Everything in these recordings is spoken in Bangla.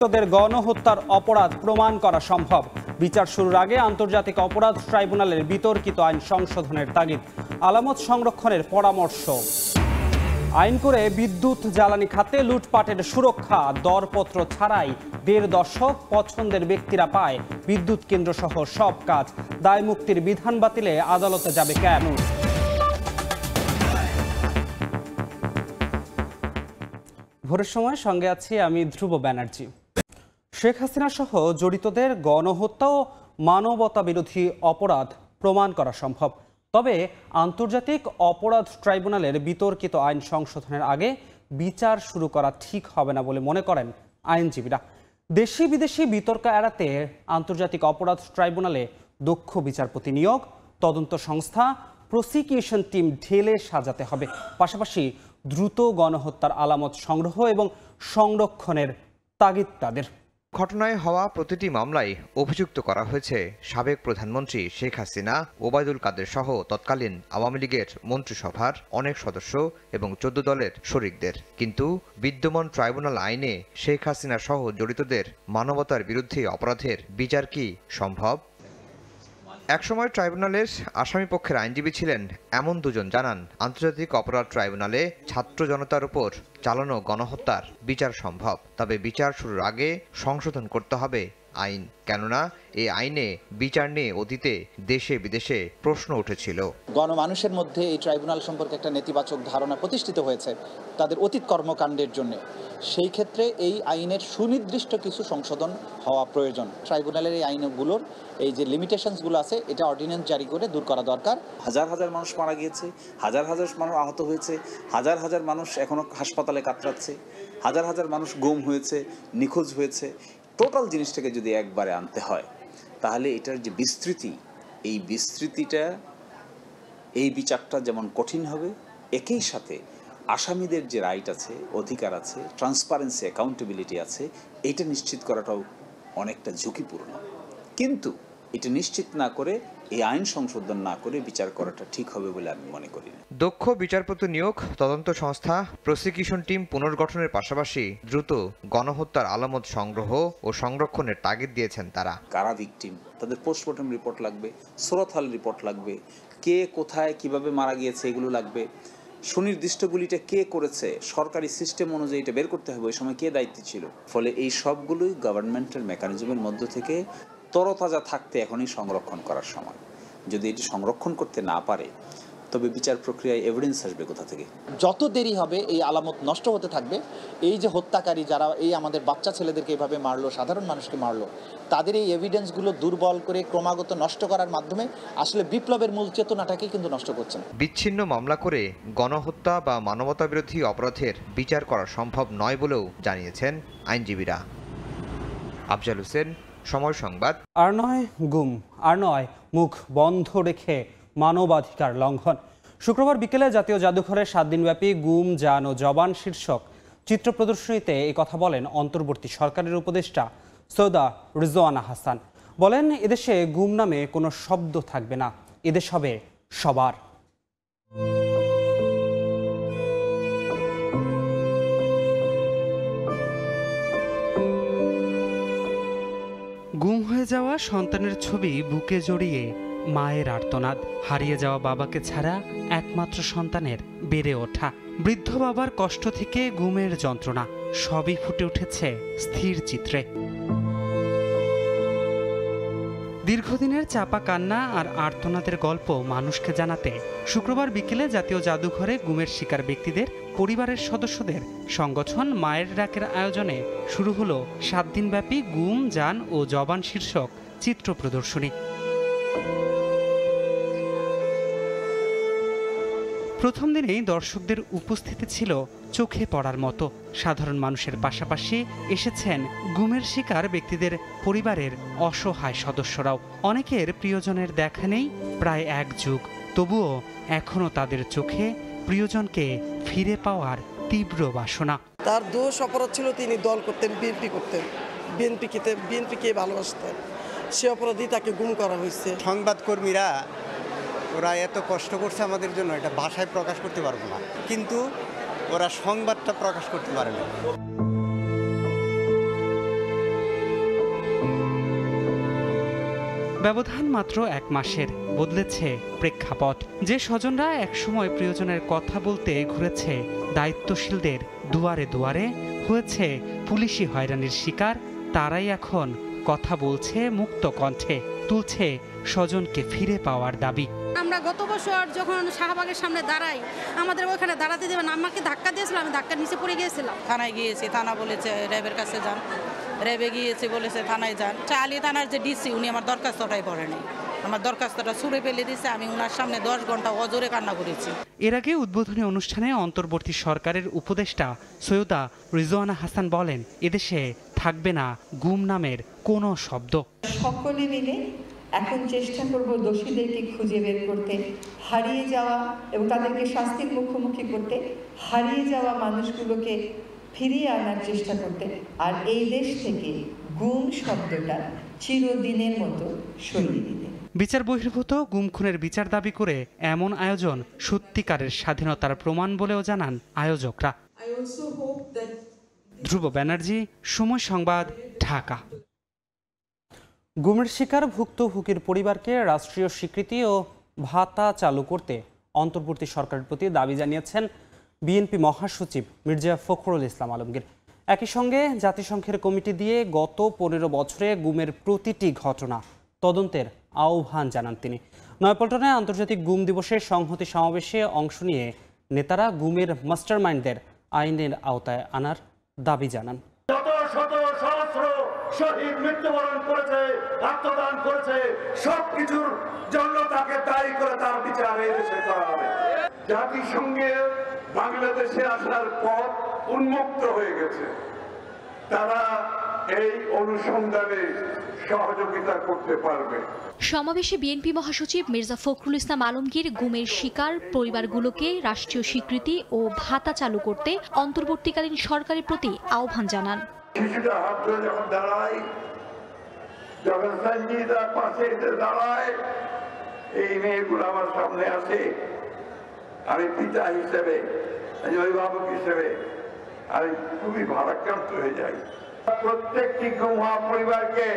জড়িতদের গণহত্যার অপরাধ প্রমাণ করা সম্ভব। বিচার শুরুর আগে আন্তর্জাতিক অপরাধ ট্রাইব্যুনালের বিতর্কিত আইন সংশোধনের তাগিদ, আলামত সংরক্ষণের পরামর্শ। আইন করে বিদ্যুৎ জ্বালানি খাতে লুটপাটের সুরক্ষা, দরপত্র ছাড়াই ১.৫ দশক পছন্দের ব্যক্তিরা পায় বিদ্যুৎ কেন্দ্র সহ সব কাজ। দায় মুক্তির বিধান বাতিলে আদালতে যাবে কেন? ভোরের সময় সঙ্গে আছি আমি ধ্রুব ব্যানার্জি। শেখ হাসিনা সহ জড়িতদের গণহত্যা ও মানবতা বিরোধী অপরাধ প্রমাণ করা সম্ভব, তবে আন্তর্জাতিক অপরাধ ট্রাইব্যুনালের বিতর্কিত আইন সংশোধনের আগে বিচার শুরু করা ঠিক হবে না বলে মনে করেন আইনজীবীরা। দেশি বিদেশি বিতর্ক এড়াতে আন্তর্জাতিক অপরাধ ট্রাইব্যুনালে দক্ষ বিচারপতি নিয়োগ, তদন্ত সংস্থা, প্রসিকিউশন টিম ঢেলে সাজাতে হবে। পাশাপাশি দ্রুত গণহত্যার আলামত সংগ্রহ এবং সংরক্ষণের তাগিদ তাদের। ঘটনায় হওয়া প্রতিটি মামলায় অভিযুক্ত করা হয়েছে সাবেক প্রধানমন্ত্রী শেখ হাসিনা, ওবায়দুল কাদের সহ তৎকালীন আওয়ামী লীগের মন্ত্রিসভার অনেক সদস্য এবং ১৪ দলের শরিকদের। কিন্তু বিদ্যমান ট্রাইব্যুনাল আইনে শেখ হাসিনা সহ জড়িতদের মানবতার বিরুদ্ধে অপরাধের বিচার কি সম্ভব? একসময় ট্রাইব্যুনালের আসামিপক্ষের আইনজীবী ছিলেন এমন দুজন জানান, আন্তর্জাতিক অপরাধ ট্রাইব্যুনালে ছাত্র জনতার উপর চালানো গণহত্যার বিচার সম্ভব, তবে বিচার শুরুর আগে সংশোধন করতে হবে আইন। কেননা এই আইনে বিচার নিয়ে অতীতে দেশে বিদেশে প্রশ্ন উঠেছিল। গণমানুষের মধ্যে এই ট্রাইব্যুনাল সম্পর্কে একটা নেতিবাচক ধারণা প্রতিষ্ঠিত হয়েছে তাদের অতীত কর্মকাণ্ডের জন্য। সেই ক্ষেত্রে এই আইনের সুনির্দিষ্ট কিছু সংশোধন হওয়া প্রয়োজন। ট্রাইব্যুনালের এই আইনগুলোর এই যে লিমিটেশনসগুলো আছে, এটা অর্ডিন্যান্স জারি করে দূর করা দরকার। হাজার হাজার মানুষ মারা গিয়েছে, হাজার হাজার মানুষ আহত হয়েছে, হাজার হাজার মানুষ এখনো হাসপাতালে কাতরাচ্ছে, হাজার হাজার মানুষ গুম হয়েছে, নিখোঁজ হয়েছে। টোটাল জিনিসটাকে যদি একবারে আনতে হয়, তাহলে এটার যে বিস্তৃতি, এই বিস্তৃতিটা, এই বিচারটা যেমন কঠিন হবে, একই সাথে আসামিদের যে রাইট আছে, অধিকার আছে, ট্রান্সপারেন্সি, অ্যাকাউন্টেবিলিটি আছে, এটা নিশ্চিত করাটাও অনেকটা ঝুঁকিপূর্ণ। কিন্তু এটা নিশ্চিত না করে, এই আইন সংশোধন না করে বিচার করাটা ঠিক হবে বলে আমি মনে করি না। দক্ষ বিচারপতি নিয়োগ, তদন্ত সংস্থা, প্রসিকিউশন টিম পুনর্গঠনের পাশাপাশি দ্রুত গণহত্যার আলামত সংগ্রহ ও সংরক্ষণের তাগিদ দিয়েছেন তারা। কারা ভিকটিম, তাদের পোস্টমর্টম রিপোর্ট লাগবে, সুরতহাল রিপোর্ট লাগবে, কে কোথায় কিভাবে মারা গিয়েছে এগুলো লাগবে, সুনির্দিষ্টগুলিটা কে করেছে, সরকারি সিস্টেম অনুযায়ী এটা বের করতে হবে ওই সময় কে দায়িত্ব ছিল। ফলে এই সবগুলোই গভর্নমেন্টের মেকানিজমের মধ্য থেকে তরতাজা থাকতে এখনই সংরক্ষণ করার সময়। যদি এটি সংরক্ষণ করতে না পারে, তবে বিচার প্রক্রিয়ায় এভিডেন্স আসবে কোথা থেকে? যত দেরি হবে এই আলামত নষ্ট হতে থাকবে। এই যে হত্যাকারী যারা এই আমাদের বাচ্চা ছেলেদেরকে এভাবে মারলো, সাধারণ মানুষকে মারলো, তাদের এই এভিডেন্সগুলো দুর্বল করে ক্রমাগত নষ্ট করার মাধ্যমে আসলে বিপ্লবের মূল চেতনাটাকে কিন্তু নষ্ট করছেন। বিচ্ছিন্ন মামলা করে গণহত্যা বা মানবতা বিরোধী অপরাধের বিচার করা সম্ভব নয় বলেও জানিয়েছেন আইনজীবীরা। আফজাল হোসেন, সময় সংবাদ। আর নয় গুম, আর নয় মুখ বন্ধ রেখে মানবাধিকার লঙ্ঘন। শুক্রবার বিকেলে জাতীয় জাদুঘরে 7 দিনব্যাপী গুম, জান ও জবান শীর্ষক চিত্র প্রদর্শনীতে এই কথা বলেন অন্তর্বর্তী সরকারের উপদেষ্টা সৈয়দা রিজওয়ানা হাসান। বলেন, এদেশে গুম নামে কোনো শব্দ থাকবে না, এদেশ হবে সবার। গুম হয়ে যাওয়া সন্তানের ছবি বুকে জড়িয়ে মায়ের আর্তনাদ, হারিয়ে যাওয়া বাবাকে ছাড়া একমাত্র সন্তানের বেড়ে ওঠা, বৃদ্ধ বাবার কষ্ট থেকে গুমের যন্ত্রণা, সবই ফুটে উঠেছে স্থির চিত্রে। দীর্ঘদিনের চাপা কান্না আর আর্তনাদের গল্প মানুষকে জানাতে শুক্রবার বিকেলে জাতীয় জাদুঘরে গুমের শিকার ব্যক্তিদের পরিবারের সদস্যদের সংগঠন মায়ের ডাকের আয়োজনে শুরু হলো 7 দিনব্যাপী গুম, জান ও জবান শীর্ষক চিত্র প্রদর্শনী। প্রথম দিনেই দর্শকদের উপস্থিতি ছিল চোখে পড়ার মতো। সাধারণ মানুষের পাশাপাশি এসেছেন গুমের শিকার ব্যক্তিদের পরিবারের অসহায় সদস্যরাও। অনেকের প্রিয়জনের দেখা নেই প্রায় 1 যুগ, তবুও এখনও তাদের চোখে প্রিয়জনকে ফিরে পাওয়ার তীব্র বাসনা। তার দোষ অপরাধ ছিল তিনি দল করতেন, বিএনপি করতেন, বিএনপিকে ভালোবাসতেন। সে অপরাধী তাকে গুম করা হয়েছে। সংবাদকর্মীরা ওরা এত কষ্ট করছে আমাদের জন্য, এটা ভাষায় প্রকাশ করতে পারবো না, কিন্তু ওরা সংবাদটা প্রকাশ করতে পারে না। ব্যবধান মাত্র 1 মাসের, বদলেছে প্রেক্ষাপট। যে স্বজনরা একসময় প্রিয়জনের কথা বলতে ঘুরেছে দায়িত্বশীলদের দুয়ারে দুয়ারে, হয়েছে পুলিশি হয়রানির শিকার, তারাই এখন কথা বলছে মুক্ত কণ্ঠে, তুলছে স্বজনকে ফিরে পাওয়ার দাবি। আমরা গত বছর যখন শাহবাগের সামনে দাঁড়াই, আমাদের ওখানে দাঁড়াতে দেবেন, আমাকে ধাক্কা দিয়েছিল, আমি ধাক্কার নিচে পড়ে গিয়েছিলাম। থানায় গিয়েছি, থানা বলেছে র্যাবের কাছে যান, র্যাবে গিয়েছে বলেছে থানায় যান। চালি থানার যে ডিসি উনি আমার দরখাস্তটাই পড়েনি, আমার দরখাস্তটা ছুঁড়ে ফেলে দিয়েছে। আমি ওনার সামনে 10 ঘন্টা অজোরে কান্না করেছি। এর আগে উদ্বোধনী অনুষ্ঠানে অন্তর্বর্তী সরকারের উপদেষ্টা সৈয়দা রিজওয়ানা হাসান বলেন, এদেশে থাকবে না গুম নামের কোনো শব্দ। সকলে মিলে এখন চেষ্টা করব দোষীদেরকে খুঁজে বের করতে, হারিয়ে যাওয়া এবং তাদেরকে শাস্তির মুখোমুখি করতে, হারিয়ে যাওয়া মানুষগুলোকে ফিরিয়ে আনার চেষ্টা করতে, আর এই দেশ থেকে গুম শব্দটা চিরদিনের মতো সরিয়ে দিতে। বিচার বহির্ভূত গুম খুনের বিচার দাবি করে এমন আয়োজন সত্যিকারের স্বাধীনতার প্রমাণ বলেও জানান আয়োজকরা। ধ্রুব ব্যানার্জি, সময় সংবাদ, ঢাকা। গুমের শিকার ভুক্তভোগীর পরিবারকে রাষ্ট্রীয় স্বীকৃতি ও ভাতা চালু করতে অন্তর্বর্তী সরকারের প্রতি দাবি জানিয়েছেন বিএনপি মহাসচিব মির্জা ফখরুল ইসলাম আলমগীর। একই সঙ্গে জাতিসংঘের কমিটি দিয়ে গত 15 বছরে গুমের প্রতিটি ঘটনা তদন্তের আহ্বান জানান তিনি। নয়াপল্টনে আন্তর্জাতিক গুম দিবসের সংহতি সমাবেশে অংশ নিয়ে নেতারা গুমের মাস্টারমাইন্ডদের আইনের আওতায় আনার দাবি জানান। শহীদ মৃত্যুবরণ করেছে, আত্মদান করেছে, সবকিছুর জন্য তাকে দায়ী করে তার বিচার এই দেশে করা হবে। জাতিসংঘে বাংলাদেশে আসার পথ উন্মুক্ত হয়ে গেছে, তারা এই অনুসন্ধানে সহযোগিতা করতে পারবে। সমাবেশে বিএনপি মহাসচিব মির্জা ফখরুল ইসলাম আলমগীর গুমের শিকার পরিবারগুলোকে রাষ্ট্রীয় স্বীকৃতি ও ভাতা চালু করতে অন্তর্বর্তীকালীন সরকারের প্রতি আহ্বান জানান। শিশুটা হাত ধরে যখন দাঁড়ায়, যখন সঞ্জিদা পাশে এসে দাঁড়ায়, এই মেয়েগুলো আমার সামনে আসে, আমি পিতা হিসেবে, অভিভাবক হিসেবে আমি খুবই ভারাক্রান্ত হয়ে যাই। প্রত্যেকটি গুম হওয়া পরিবারকে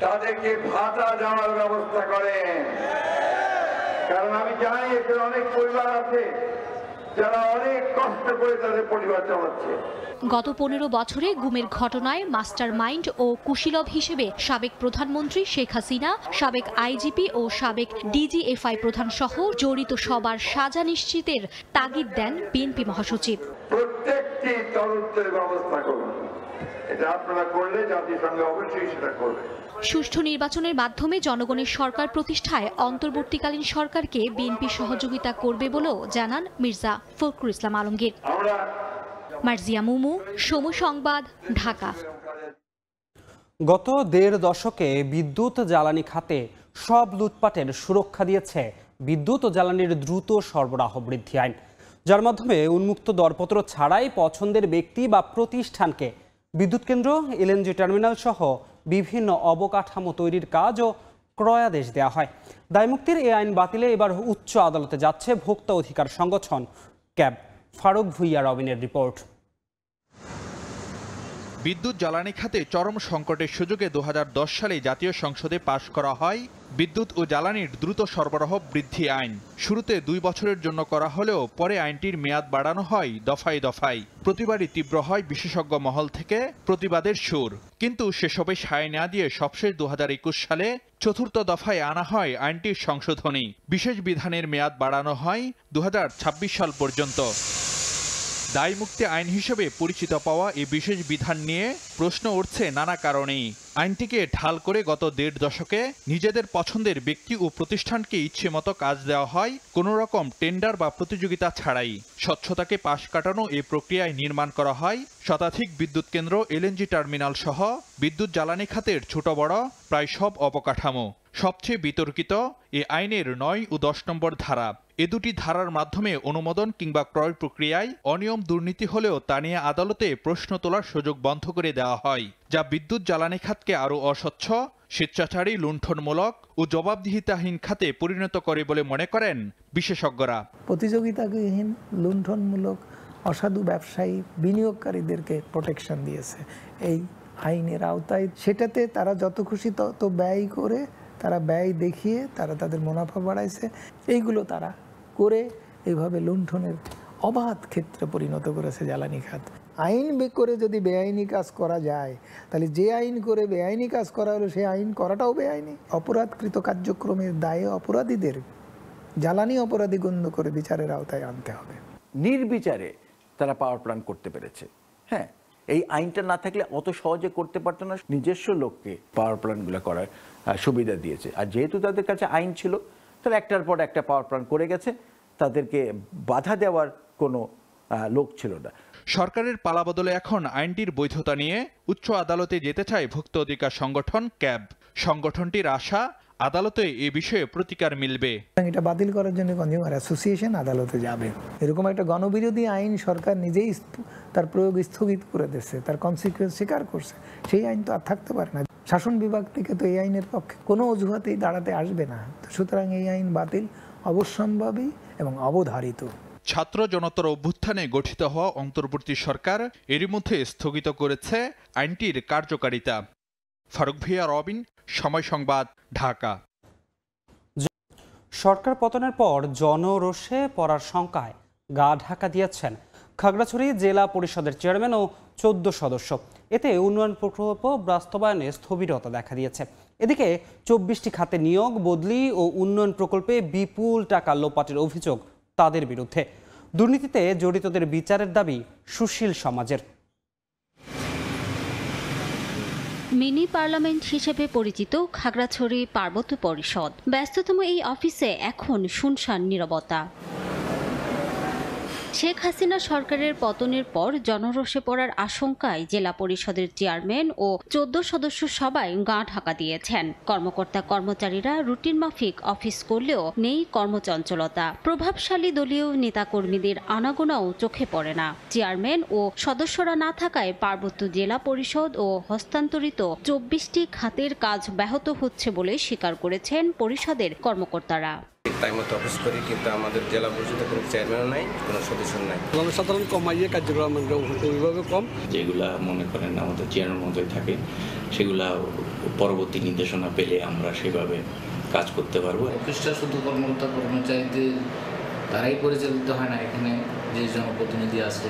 তাদেরকে ভাতা দেওয়ার ব্যবস্থা করেন, কারণ আমি জানি এখানে অনেক পরিবার আছে যারা অনেক কষ্ট করে তাদের পরিবার চালাচ্ছে। গত 15 বছরে গুমের ঘটনায় মাস্টার মাইন্ড ও কুশীলব হিসেবে সাবেক প্রধানমন্ত্রী শেখ হাসিনা, সাবেক আইজিপি ও সাবেক ডিজিএফআই প্রধান সহ জড়িত সবার সাজা নিশ্চিতের তাগিদ দেন বিএনপি মহাসচিব। প্রত্যেকটি তদন্তের ব্যবস্থা করুন, এটা আপনারা করলে জাতিসংঘ অবশ্যই সেটা করবে। সুষ্ঠু নির্বাচনের মাধ্যমে জনগণের সরকার প্রতিষ্ঠায় অন্তর্বর্তীকালীন সরকারকে বিএনপি সহযোগিতা করবে বলেও জানান মির্জা ফখরুল ইসলাম আলমগীর। মার্জিয়া মুমু, সময় সংবাদ, ঢাকা। গত 1.5 দশকে বিদ্যুৎ জ্বালানি খাতে সব লুটপাটের সুরক্ষা দিয়েছে বিদ্যুৎ ও জ্বালানির দ্রুত সরবরাহ বৃদ্ধি আইন, যার মাধ্যমে উন্মুক্ত দরপত্র ছাড়াই পছন্দের ব্যক্তি বা প্রতিষ্ঠানকে বিদ্যুৎ কেন্দ্র, এলএনজি টার্মিনাল সহ বিভিন্ন অবকাঠামো তৈরির কাজ ও ক্রয়াদেশ দেওয়া হয়। দায়মুক্তির এই আইন বাতিলে এবার উচ্চ আদালতে যাচ্ছে ভোক্তা অধিকার সংগঠন ক্যাব। ফারুক ভুইয়া রবিনের রিপোর্ট। বিদ্যুৎ জ্বালানি খাতে চরম সংকটের সুযোগে 2010 সালে জাতীয় সংসদে পাশ করা হয় বিদ্যুৎ ও জ্বালানির দ্রুত সরবরাহ বৃদ্ধি আইন। শুরুতে 2 বছরের জন্য করা হলেও পরে আইনটির মেয়াদ বাড়ানো হয় দফায় দফায়। প্রতিবারই তীব্র হয় বিশেষজ্ঞ মহল থেকে প্রতিবাদের সুর, কিন্তু সেসবে সায় না দিয়ে সবশেষ 2021 সালে 4র্থ দফায় আনা হয় আইনটির সংশোধনী। বিশেষ বিধানের মেয়াদ বাড়ানো হয় 2026 সাল পর্যন্ত। দায়মুক্তি আইন হিসেবে পরিচিত পাওয়া এই বিশেষ বিধান নিয়ে প্রশ্ন উঠছে নানা কারণেই। আইনটিকে ঢাল করে গত 1.5 দশকে নিজেদের পছন্দের ব্যক্তি ও প্রতিষ্ঠানকে ইচ্ছে মতো কাজ দেওয়া হয় কোনো রকম টেন্ডার বা প্রতিযোগিতা ছাড়াই। স্বচ্ছতাকে পাশ কাটানো এই প্রক্রিয়ায় নির্মাণ করা হয় শতাধিক বিদ্যুৎ কেন্দ্র, এলএনজি টার্মিনাল সহ বিদ্যুৎ জ্বালানি খাতের ছোট বড় প্রায় সব অবকাঠামো। সবচেয়ে বিতর্কিত এ আইনের 9 ও 10 নম্বর ধারা। এ দুটি ধারার মাধ্যমে অনুমোদন কিংবা ক্রয় প্রক্রিয়ায় অনিয়ম দুর্নীতি হলেও তা নিয়ে আদালতে প্রশ্ন তোলার সুযোগ বন্ধ করে দেওয়া হয়, যা বিদ্যুৎ জ্বালানি খাতকে আরও অস্বচ্ছ, স্বেচ্ছাচারী, লুণ্ঠনমূলক ও জবাবদিহিতাহীন খাতে পরিণত করে বলে মনে করেন বিশেষজ্ঞরা। প্রতিযোগিতাহীন, লুণ্ঠনমূলক, অসাধু ব্যবসায়ী, বিনিয়োগকারীদেরকে প্রোটেকশন দিয়েছে এই আইনের আওতায়। সেটাতে তারা যত খুশি তত ব্যয় করে তারা ব্যয় দেখিয়ে তারা তাদের মুনাফা বাড়াইছে, এইগুলো তারা করে এইভাবে লুণ্ঠনের অবাধ ক্ষেত্রে পরিণত করেছে জ্বালানি খাত। আইন করে যদি বেআইনি কাজ করা যায়, তাহলে যে আইন করে বেআইনি কাজ করা হলো সেই আইন করাটাও বেআইনি। অপরাধকৃত কার্যক্রমের দায়ে অপরাধীদের জ্বালানি অপরাধী গণ্য করে বিচারের আওতায় আনতে হবে। নির্বিচারে তারা পাওয়ার প্ল্যান্ট করতে পেরেছে। হ্যাঁ, এই আইনটা না থাকলে অত সহজে করতে পারতো না। নিজস্ব লোককে পাওয়ার প্ল্যান্টগুলো করার সুবিধা দিয়েছে, আর যেহেতু তাদের কাছে আইন ছিল, তারা একটার পর একটা পাওয়ার প্ল্যান্ট করে গেছে, তাদেরকে বাধা দেওয়ার কোনো লোক ছিল না। সরকারের পালাবদলে এখন আইনটির বৈধতা নিয়ে উচ্চ আদালতে যেতে চায় ভোক্তা অধিকার সংগঠন ক্যাব। সংগঠনটির আশা, আদালতে এ বিষয়ে প্রতিকার মিলবে। এটা বাতিল করার জন্য কনজিউমার অ্যাসোসিয়েশন আদালতে যাবে। এরকম একটা গণবিরোধী আইন সরকার নিজেই তার প্রয়োগ স্থগিত করে দিচ্ছে, তার কনসিকুয়েন্স স্বীকার করছে। সেই আইন তো আর থাকতে পারে না। শাসন বিভাগ থেকে তো এই আইনের পক্ষে কোনো অজুহাতেই দাঁড়াতে আসবে না। সুতরাং এই আইন বাতিল অবশ্যম্ভাবী এবং অবধারিত। ছাত্র জনতার অভ্যুত্থানে গঠিত হওয়া অন্তর্বর্তী সরকার এরই মধ্যে স্থগিত করেছে আইনটির কার্যকারিতা। ফারুক ভিয়া, রবিন, সময় সংবাদ, ঢাকা। সরকার পতনের পর জনরোষে পড়ার শঙ্কায় গা ঢাকা দিয়েছেন খাগড়াছড়ি জেলা পরিষদের চেয়ারম্যান ও 14 সদস্য। এতে উন্নয়ন প্রকল্প বাস্তবায়নে স্থবিরতা দেখা দিয়েছে। এদিকে 24টি খাতে নিয়োগ, বদলি ও উন্নয়ন প্রকল্পে বিপুল টাকা লোপাটের অভিযোগ তাদের বিরুদ্ধে। দুর্নীতিতে জড়িতদের বিচারের দাবি সুশীল সমাজের। মিনি পার্লামেন্ট হিসেবে পরিচিত খাগড়াছড়ি পার্বত্য পরিষদ, ব্যস্ততম এই অফিসে এখন শুনশান নীরবতা। শেখ হাসিনা সরকারের পতনের পর জনরোষে পড়ার আশঙ্কায় জেলা পরিষদের চেয়ারম্যান ও 14 সদস্য সবাই গা ঢাকা দিয়েছেন। কর্মকর্তা কর্মচারীরা রুটিন মাফিক অফিস করলেও নেই কর্মচঞ্চলতা। প্রভাবশালী দলীয় নেতাকর্মীদের আনাগোনাও চোখে পড়ে না। চেয়ারম্যান ও সদস্যরা না থাকায় পার্বত্য জেলা পরিষদ ও হস্তান্তরিত 24টি খাতের কাজ ব্যাহত হচ্ছে বলে স্বীকার করেছেন পরিষদের কর্মকর্তারা। টাইম মতো অফিস করি, কিন্তু আমাদের জেলা পরিষদে কোনো চেয়ারম্যানও নাই, কোনো সদস্য নাই। সাধারণ কমাইয়ে কার্যক্রম ওইভাবে কম, যেগুলা মনে করেন আমাদের চেয়ারম্যান মধ্যে থাকে, সেগুলা পরবর্তী নির্দেশনা পেলে আমরা সেভাবে কাজ করতে পারবো। অফিসটা শুধু কর্মকর্তা কর্মচারীদের তারাই পরিচালিত হয় না, এখানে যে জনপ্রতিনিধি আছে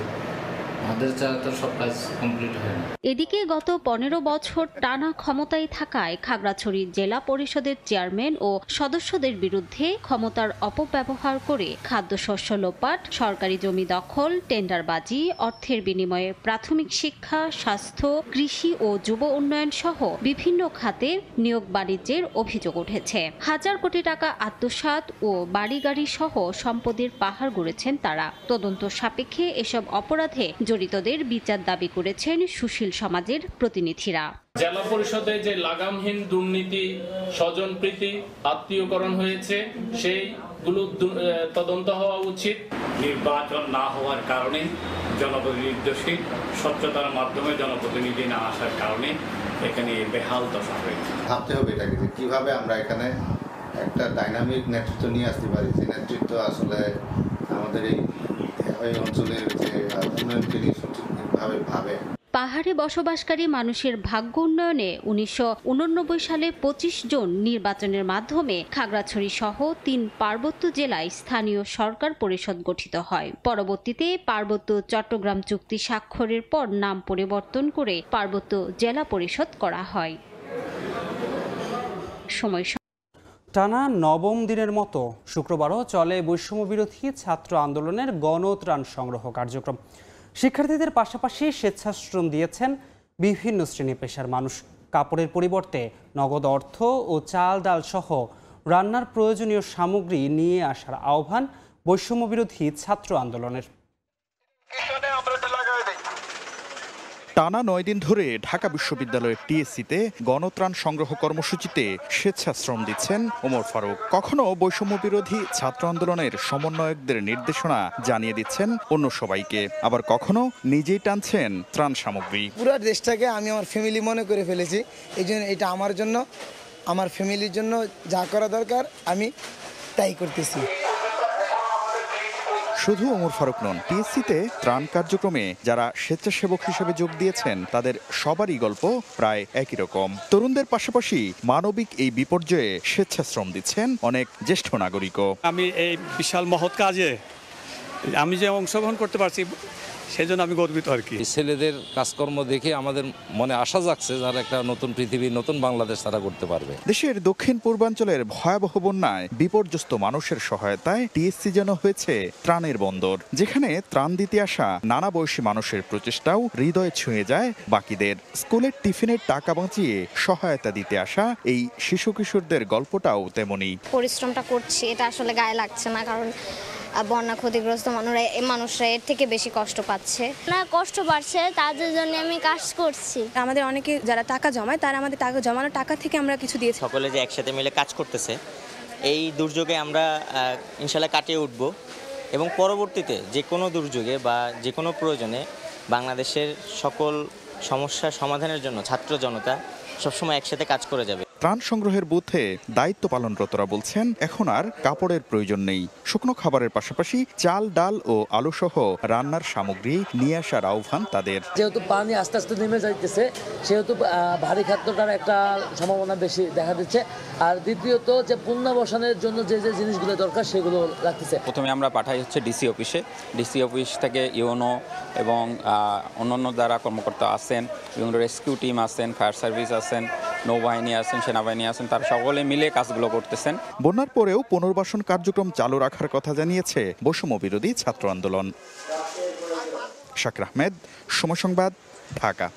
আমাদের ছাড়া তো সব কাজ কমপ্লিট হয় না। এদিকে গত 15 বছর টানা ক্ষমতায় থাকায় খাগড়াছড়ি জেলা পরিষদের চেয়ারম্যান ও সদস্যদের বিরুদ্ধে ক্ষমতার অপব্যবহার করে খাদ্যশস্য লোপাট, সরকারি জমি দখল, টেন্ডারবাজি, অর্থের বিনিময়ে প্রাথমিক শিক্ষা, স্বাস্থ্য, কৃষি ও যুব উন্নয়ন সহ বিভিন্ন খাতে নিয়োগ বাণিজ্যের অভিযোগ উঠেছে। হাজার কোটি টাকা আত্মসাৎ ও বাড়ি-গাড়ি সহ সম্পদের পাহাড় গড়েছেন তারা। তদন্ত সাপেক্ষে এসব অপরাধে জড়িতদের বিচার দাবি করেছেন সুশীল সমাজের প্রতিনিধিরা। জেলা পরিষদে যে লাগামহীন দুর্নীতি, স্বজনপ্রীতি, আত্মীয়করণ হয়েছে, সেইগুলো তদন্ত হওয়া উচিত। নির্বাচন না হওয়ার কারণে জনপ্রতিনিধি দোষী, স্বচ্ছতার মাধ্যমে জনপ্রতিনিধি না আসার কারণে এখানে বেহাল দশা হয়েছে। ভাবতে হবে এটাকে যে কীভাবে আমরা এখানে একটা ডাইনামিক নেতৃত্ব নিয়ে আসতে পারি, যে নেতৃত্ব আসলে আমাদের এই অঞ্চলের যে উন্নয়নকে নিয়ে সঠিকভাবে ভাবে। পাহাড়ে বসবাসকারী মানুষের ভাগ্য উন্নয়নে 1989 সালে 25 জন নির্বাচনের মাধ্যমে খাগড়াছড়ি সহ 3 পার্বত্য জেলায় স্থানীয় সরকার পরিষদ গঠিত হয়। পরবর্তীতে পার্বত্য চট্টগ্রাম চুক্তি স্বাক্ষরের পর নাম পরিবর্তন করে পার্বত্য জেলা পরিষদ করা হয়। সময় টানা 9ম দিনের মতো শুক্রবারও চলে বৈষম্যবিরোধী ছাত্র আন্দোলনের গণত্রাণ সংগ্রহ কার্যক্রম। শিক্ষার্থীদের পাশাপাশি স্বেচ্ছাশ্রম দিয়েছেন বিভিন্ন শ্রেণী পেশার মানুষ। কাপড়ের পরিবর্তে নগদ অর্থ ও চাল ডাল সহ রান্নার প্রয়োজনীয় সামগ্রী নিয়ে আসার আহ্বান বৈষম্যবিরোধী ছাত্র আন্দোলনের। টানা 9 দিন ধরে ঢাকা বিশ্ববিদ্যালয়ের টিএসসিতে গণত্রাণ সংগ্রহ কর্মসূচিতে স্বেচ্ছাশ্রম দিচ্ছেন ওমর ফারুক। কখনো বৈষম্য বিরোধী ছাত্র আন্দোলনের সমন্বয়কদের নির্দেশনা জানিয়ে দিচ্ছেন অন্য সবাইকে, আবার কখনো নিজেই টানছেন ত্রাণ সামগ্রী। পুরো দেশটাকে আমি আমার ফ্যামিলি মনে করে ফেলেছি, এই জন্য এটা আমার জন্য, আমার ফ্যামিলির জন্য যা করা দরকার আমি তাই করতেছি। শুধু ওমর ফারুক নন, টিএসসিতে ত্রাণ কার্যক্রমে যারা স্বেচ্ছাসেবক হিসেবে যোগ দিয়েছেন তাদের সবারই গল্প প্রায় একই রকম। তরুণদের পাশাপাশি মানবিক এই বিপর্যয়ে স্বেচ্ছাশ্রম দিচ্ছেন অনেক জ্যেষ্ঠ নাগরিকও। আমি এই বিশাল মহৎ কাজে আমি যে অংশগ্রহণ করতে পারছি সেই জন্য আমি গর্বিত আর কি। ছেলেদের কাজকর্ম দেখে আমাদের মনে আশা জাগছে যারা একটা নতুন পৃথিবী, নতুন বাংলাদেশ তারা করতে পারবে। দেশের দক্ষিণ পূর্বাঞ্চলের ভয়াবহ বন্যায় বিপর্যস্ত মানুষের সহায়তায় টিএসসি যেন হয়েছে ত্রাণের বন্দর, যেখানে ত্রাণ দিতে আসা নানা বয়সী মানুষের প্রচেষ্টাও হৃদয়ে ছুঁয়ে যায় বাকিদের। স্কুলের টিফিনের টাকা বাঁচিয়ে সহায়তা দিতে আসা এই শিশু কিশোরদের গল্পটাও তেমনি। পরিশ্রমটা করছি এটা আসলে গায়ে লাগছে না, কারণ বন্যা ক্ষতিগ্রস্ত মানুষরা এর থেকে বেশি কষ্ট পাচ্ছে। না, কষ্ট পাচ্ছে, তাদের জন্য আমি কাজ করছি। আমাদের অনেকে যারা টাকা জমায় তারা আমাদের টাকা জমানো টাকা থেকে আমরা কিছু দিয়েছি। সকলে যে একসাথে মিলে কাজ করতেছে, এই দুর্যোগে আমরা ইনশাল্লাহ কাটিয়ে উঠব এবং পরবর্তীতে যে কোনো দুর্যোগে বা যে কোনো প্রয়োজনে বাংলাদেশের সকল সমস্যার সমাধানের জন্য ছাত্র জনতা সবসময় একসাথে কাজ করে যাবে। ত্রাণ সংগ্রহের বুথে দায়িত্ব পালনরতরা বলছেন এখন আর কাপড়ের প্রয়োজন নেই। শুকনো খাবারের পাশাপাশি চাল, ডাল ও আলু সহ রান্নার সামগ্রী নিয়ে আসার আহ্বান তাদের। যেহেতু পানি আস্তে আস্তে নেমে যাইতেছে, সেহেতু ভারী খাদ্যটার একটা সম্ভাবনা বেশি দেখা দিচ্ছে। আর দ্বিতীয়ত যে পুনর্বাসনের জন্য যে যে জিনিসগুলো দরকার সেগুলো লাগতেছে। প্রথমে আমরা পাঠাই হচ্ছে ডিসি অফিসে। ডিসি অফিস থেকে ইউনো এবং অন্যান্য যারা কর্মকর্তা আছেন এবং রেস্কিউ টিম আছেন, ফায়ার সার্ভিস আছেন, নৌবাহিনী আছেন, সেনাবাহিনী আছেন, তারা সকলে মিলে কাজগুলো করতেছেন। বন্যার পরেও পুনর্বাসন কার্যক্রম চালু রাখার কথা জানিয়েছে বৈষম্য বিরোধী ছাত্র আন্দোলন। শাকির আহমেদ, সময় সংবাদ, ঢাকা।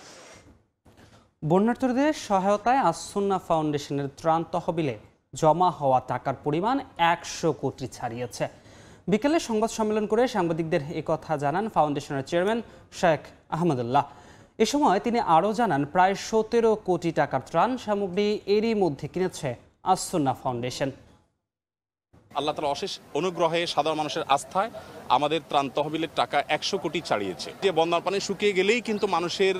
বন্যার্তদের সহায়তায় আসুন্নাহ ফাউন্ডেশনের ত্রাণ তহবিলে জমা হওয়া টাকার পরিমাণ 100 কোটি ছাড়িয়েছে। বিকেলে সংবাদ সম্মেলন করে সাংবাদিকদের একথা জানান ফাউন্ডেশনের চেয়ারম্যান শেখ আহমদুল্লাহ। এ সময় তিনি আরও জানান প্রায় 17 কোটি টাকার ত্রাণ সামগ্রী এরই মধ্যে কিনেছে আসুন্নাহ ফাউন্ডেশন। আল্লাহ তাআলার অশেষ অনুগ্রহে সাধারণ মানুষের আস্থায় আমাদের ত্রাণ তহবিলের টাকা 100 কোটি ছাড়িয়েছে। যে বন্যার পানি শুকিয়ে গেলেই কিন্তু মানুষের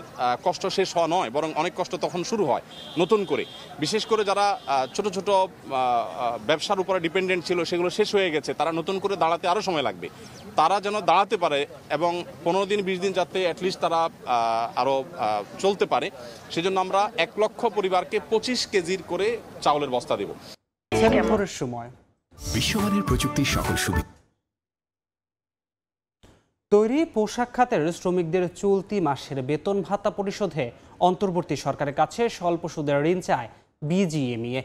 কষ্ট শেষ হওয়া নয়, বরং অনেক কষ্ট তখন শুরু হয় নতুন করে। বিশেষ করে যারা ছোট ছোট ব্যবসার উপরে ডিপেন্ডেন্ট ছিল, সেগুলো শেষ হয়ে গেছে, তারা নতুন করে দাঁড়াতে আরও সময় লাগবে। তারা যেন দাঁড়াতে পারে এবং 15 দিন 20 দিন যাতে অ্যাটলিস্ট তারা আরও চলতে পারে, সেজন্য আমরা 1 লক্ষ পরিবারকে 25 কেজির করে চাউলের বস্তা দেব। সময় বিশ্বমানের প্রযুক্তির সকল সুবিধা। তৈরি পোশাক খাতের শ্রমিকদের চলতি মাসের বেতন ভাতা পরিশোধে অন্তর্বর্তী সরকারের কাছে স্বল্প সুদের ঋণ চায় বিজিএমইএ।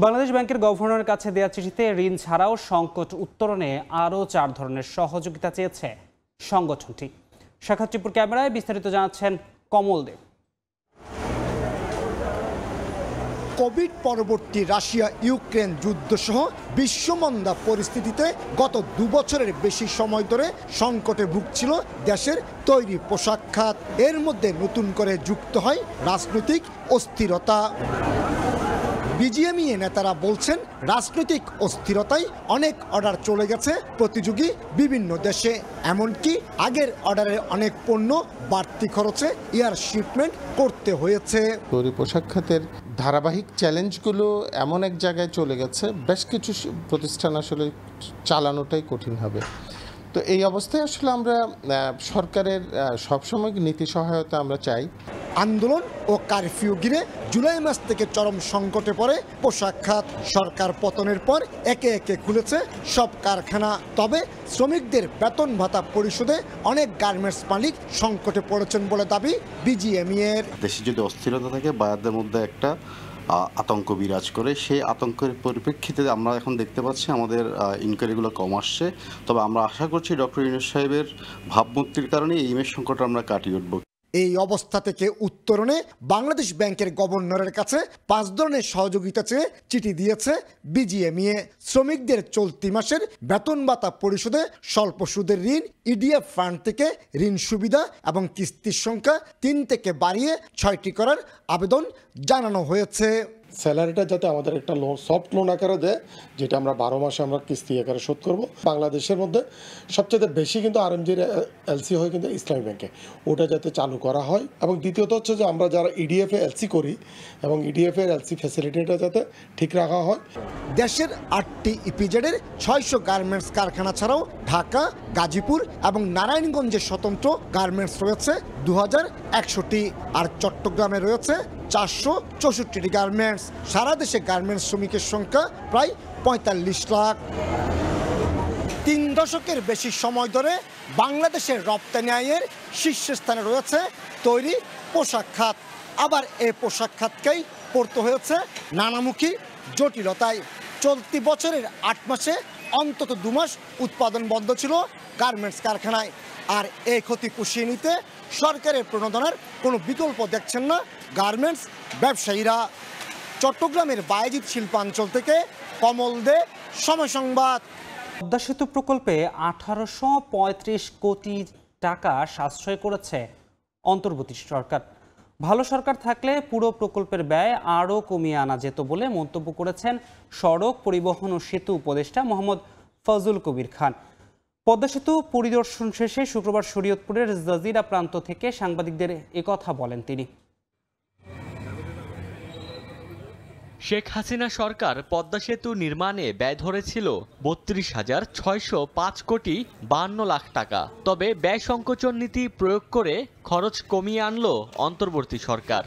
বাংলাদেশ ব্যাংকের গভর্নরের কাছে দেওয়া চিঠিতে ঋণ ছাড়াও সংকট উত্তরণে আরও 4 ধরনের সহযোগিতা চেয়েছে সংগঠনটি। সাক্ষাৎপুর ক্যামেরায় বিস্তারিত জানাচ্ছেন কমল দেব। কোভিড পরবর্তী রাশিয়া ইউক্রেন যুদ্ধসহ বিশ্বমন্দা পরিস্থিতিতে গত 2 বছরের বেশি সময় ধরে সংকটে ভুগছিল দেশের তৈরি পোশাক খাত। এর মধ্যে নতুন করে যুক্ত হয় রাজনৈতিক অস্থিরতা। বিজিএমইএ নেতারা বলছেন রাজনৈতিক অস্থিরতায় অনেক অর্ডার চলে গেছে প্রতিযোগী বিভিন্ন দেশে, এমনকি আগের অর্ডারের অনেক পণ্য বাড়তি খরচে এয়ার শিপমেন্ট করতে হয়েছে। তৈরি পোশাক খাতের ধারাবাহিক চ্যালেঞ্জগুলো এমন এক জায়গায় চলে গেছে, বেশ কিছু প্রতিষ্ঠান আসলে চালানোটাই কঠিন হবে। তো এই অবস্থায় আসলে আমরা সরকারের সবসময় নীতি সহায়তা আমরা চাই। আন্দোলন ও কারফিউ ঘিরে জুলাই মাস থেকে চরম সংকটে পড়ে পোশাক খাত। সরকার পতনের পর একে একে খুলেছে সব কারখানা, তবে শ্রমিকদের বেতন ভাতা পরিশোধে অনেক গার্মেন্টস মালিক সংকটে পড়েছেন বলে দাবি বিজিএমইএর। দেশে যদি অস্থিরতা থাকে, বায়ারদের মধ্যে একটা আতঙ্ক বিরাজ করে, সেই আতঙ্কের পরিপ্রেক্ষিতে আমরা এখন দেখতে পাচ্ছি আমাদের ইনকোয়ারিগুলো কম আসছে। তবে আমরা আশা করছি ডক্টর ইউনূস সাহেবের ভাবমূর্তির কারণে এই ইমেজ সংকট আমরা কাটিয়ে উঠব। এই অবস্থা থেকে উত্তরণে বাংলাদেশ ব্যাংকের গভর্নরের কাছে 5 ধরনের সহযোগিতা চেয়ে চিঠি দিয়েছে বিজিএমইএ। শ্রমিকদের চলতি মাসের বেতন ভাতা পরিশোধে স্বল্প সুদের ঋণ, ইডিএফ ফান্ড থেকে ঋণ সুবিধা এবং কিস্তির সংখ্যা 3 থেকে বাড়িয়ে 6টি করার আবেদন জানানো হয়েছে। স্যালারিটা যাতে আমাদের একটা লোন সফট লোন আকারে দেয়, যেটা আমরা 12 মাসে আমরা কিস্তি আকারে শোধ করব। বাংলাদেশের মধ্যে সবচেয়ে বেশি কিন্তু আরএমজির এলসি হয় কিন্তু ইসলামী ব্যাংকে, ওটা যাতে চালু করা হয়। এবং দ্বিতীয়ত হচ্ছে যে আমরা যারা ইডিএফ এ এলসি করি এবং ইডিএফ এর এলসি ফ্যাসিলিটিটা যাতে ঠিক রাখা হয়। দেশের 8টি ইপিজেডের 600 গার্মেন্টস কারখানা ছাড়াও ঢাকা, গাজীপুর এবং নারায়ণগঞ্জে স্বতন্ত্র গার্মেন্টস রয়েছে 2100টি, আর চট্টগ্রামে রয়েছে 464টি গার্মেন্টস। সারা দেশে গার্মেন্টস শ্রমিকের সংখ্যা প্রায় 45 লাখ। 3 দশকের বেশি সময় ধরে বাংলাদেশের রপ্তানি আয়ের শীর্ষস্থানে রয়েছে তৈরি পোশাক খাত। আবার এই পোশাক খাতকেই পড়তে হয়েছে নানামুখী জটিলতায়। চলতি বছরের 8 মাসে অন্তত 2 মাস উৎপাদন বন্ধ ছিল গার্মেন্টস কারখানায়। আর এই ক্ষতি পুষিয়ে নিতে সরকারের প্রণোদনার কোনো বিকল্প দেখছেন না গার্মেন্টস ব্যবসায়ীরা। চট্টগ্রামের বায়েজিদ শিল্পাঞ্চল থেকে কমল দে, সময় সংবাদ। পদ্মা সেতু প্রকল্পে 1835 কোটি টাকা সাশ্রয় করেছে অন্তর্বর্তী সরকার। ভালো সরকার থাকলে পুরো প্রকল্পের ব্যয় আরও কমিয়ে আনা যেত বলে মন্তব্য করেছেন সড়ক পরিবহন ও সেতু উপদেষ্টা মোহাম্মদ ফজল কবির খান। পদ্মা সেতু পরিদর্শন শেষে শুক্রবার শরীয়তপুরের জাজিরা প্রান্ত থেকে সাংবাদিকদের একথা বলেন তিনি। শেখ হাসিনা সরকার পদ্মা সেতু নির্মাণে ব্যয় ধরেছিল 32,605 কোটি 52 লাখ টাকা। তবে ব্যয় সংকোচন নীতি প্রয়োগ করে খরচ কমিয়ে আনল অন্তর্বর্তী সরকার।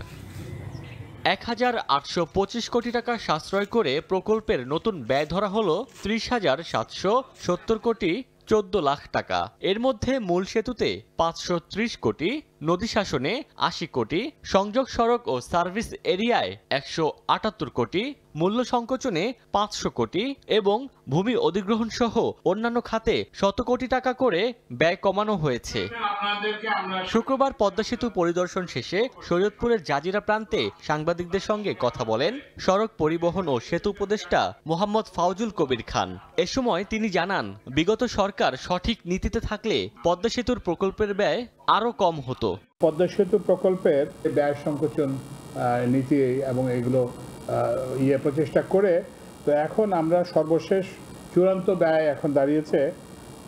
1,825 কোটি টাকা সাশ্রয় করে প্রকল্পের নতুন ব্যয় ধরা হলো 30,770 কোটি 14 লাখ টাকা। এর মধ্যে মূল সেতুতে 530 কোটি, নদী শাসনে 80 কোটি, সংযোগ সড়ক ও সার্ভিস এরিয়ায় 178 কোটি, মূল্য সংকোচনে 500 কোটি এবং ভূমি অধিগ্রহণ সহ অন্যান্য খাতে 100 কোটি টাকা করে ব্যয় কমানো হয়েছে। শুক্রবার পদ্মা সেতু পরিদর্শন শেষে শরীয়তপুরের জাজিরা প্রান্তে সাংবাদিকদের সঙ্গে কথা বলেন সড়ক পরিবহন ও সেতু উপদেষ্টা মোহাম্মদ ফজল কবির খান। এ সময় তিনি জানান, বিগত সরকার সঠিক নীতিতে থাকলে পদ্মা সেতুর প্রকল্পের ব্যয় আরও কম হতো। পদ্মা সেতু প্রকল্পের ব্যয় সংকোচন নীতি এবং এগুলো প্রচেষ্টা করে তো এখন আমরা সর্বশেষ চূড়ান্ত ব্যয় এখন দাঁড়িয়েছে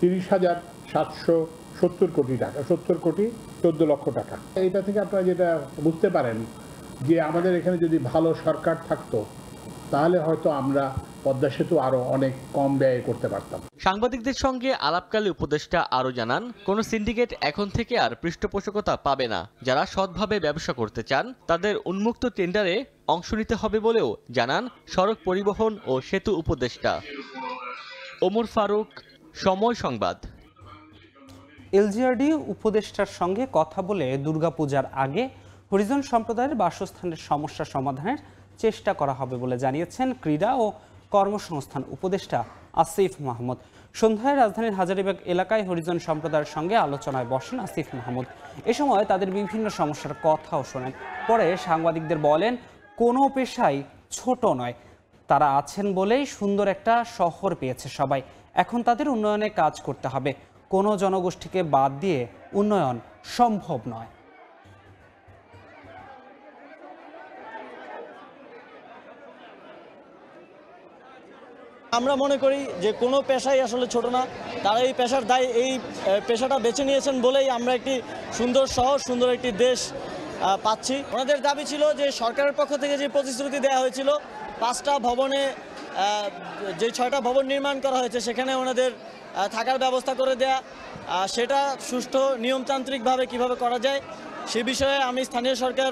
30,770 কোটি টাকা, 70 কোটি 14 লক্ষ টাকা। এটা থেকে আপনারা যেটা বুঝতে পারেন যে আমাদের এখানে যদি ভালো সরকার থাকতো তাহলে হয়তো আমরা পদ্মা সেতু আরো অনেক কম ব্যয় করতে পারতাম। সাংবাদিকদের সঙ্গে আলাপকালে উপদেষ্টা আরো জানান, কোন সিন্ডিকেট এখন থেকে আর পৃষ্ঠপোষকতা পাবে না। যারা সৎভাবে ব্যবসা করতে চান তাদের উন্মুক্ত টেন্ডারে অংশ নিতে হবে বলেও জানান সড়ক পরিবহন ও সেতু উপদেষ্টা। ওমর ফারুক, সময় সংবাদ। এলজিআরডি উপদেষ্টার সঙ্গে কথা বলে দুর্গাপূজার আগে হরিজন সম্প্রদায়ের বাসস্থানের সমস্যা সমাধানের চেষ্টা করা হবে বলে জানিয়েছেন ক্রীড়া ও কর্মসংস্থান উপদেষ্টা আসিফ মাহমুদ। সন্ধ্যায় রাজধানীর হাজারীবাগ এলাকায় হরিজন সম্প্রদায়ের সঙ্গে আলোচনায় বসেন আসিফ মাহমুদ। এ সময় তাদের বিভিন্ন সমস্যার কথাও শোনেন। পরে সাংবাদিকদের বলেন, কোনো পেশাই ছোট নয়, তারা আছেন বলেই সুন্দর একটা শহর পেয়েছে সবাই। এখন তাদের উন্নয়নে কাজ করতে হবে, কোনো জনগোষ্ঠীকে বাদ দিয়ে উন্নয়ন সম্ভব নয়। আমরা মনে করি যে কোনো পেশাই আসলে ছোট না, তারা এই পেশার দায় এই পেশাটা বেছে নিয়েছেন বলেই আমরা একটি সুন্দর শহর, সুন্দর একটি দেশ পাচ্ছি। ওনাদের দাবি ছিল যে সরকারের পক্ষ থেকে যে প্রতিশ্রুতি দেওয়া হয়েছিল 5টা ভবনে, যে 6টা ভবন নির্মাণ করা হয়েছে সেখানে ওনাদের থাকার ব্যবস্থা করে দেয়া, সেটা সুষ্ঠু নিয়মতান্ত্রিকভাবে কিভাবে করা যায় সে বিষয়ে আমি স্থানীয় সরকার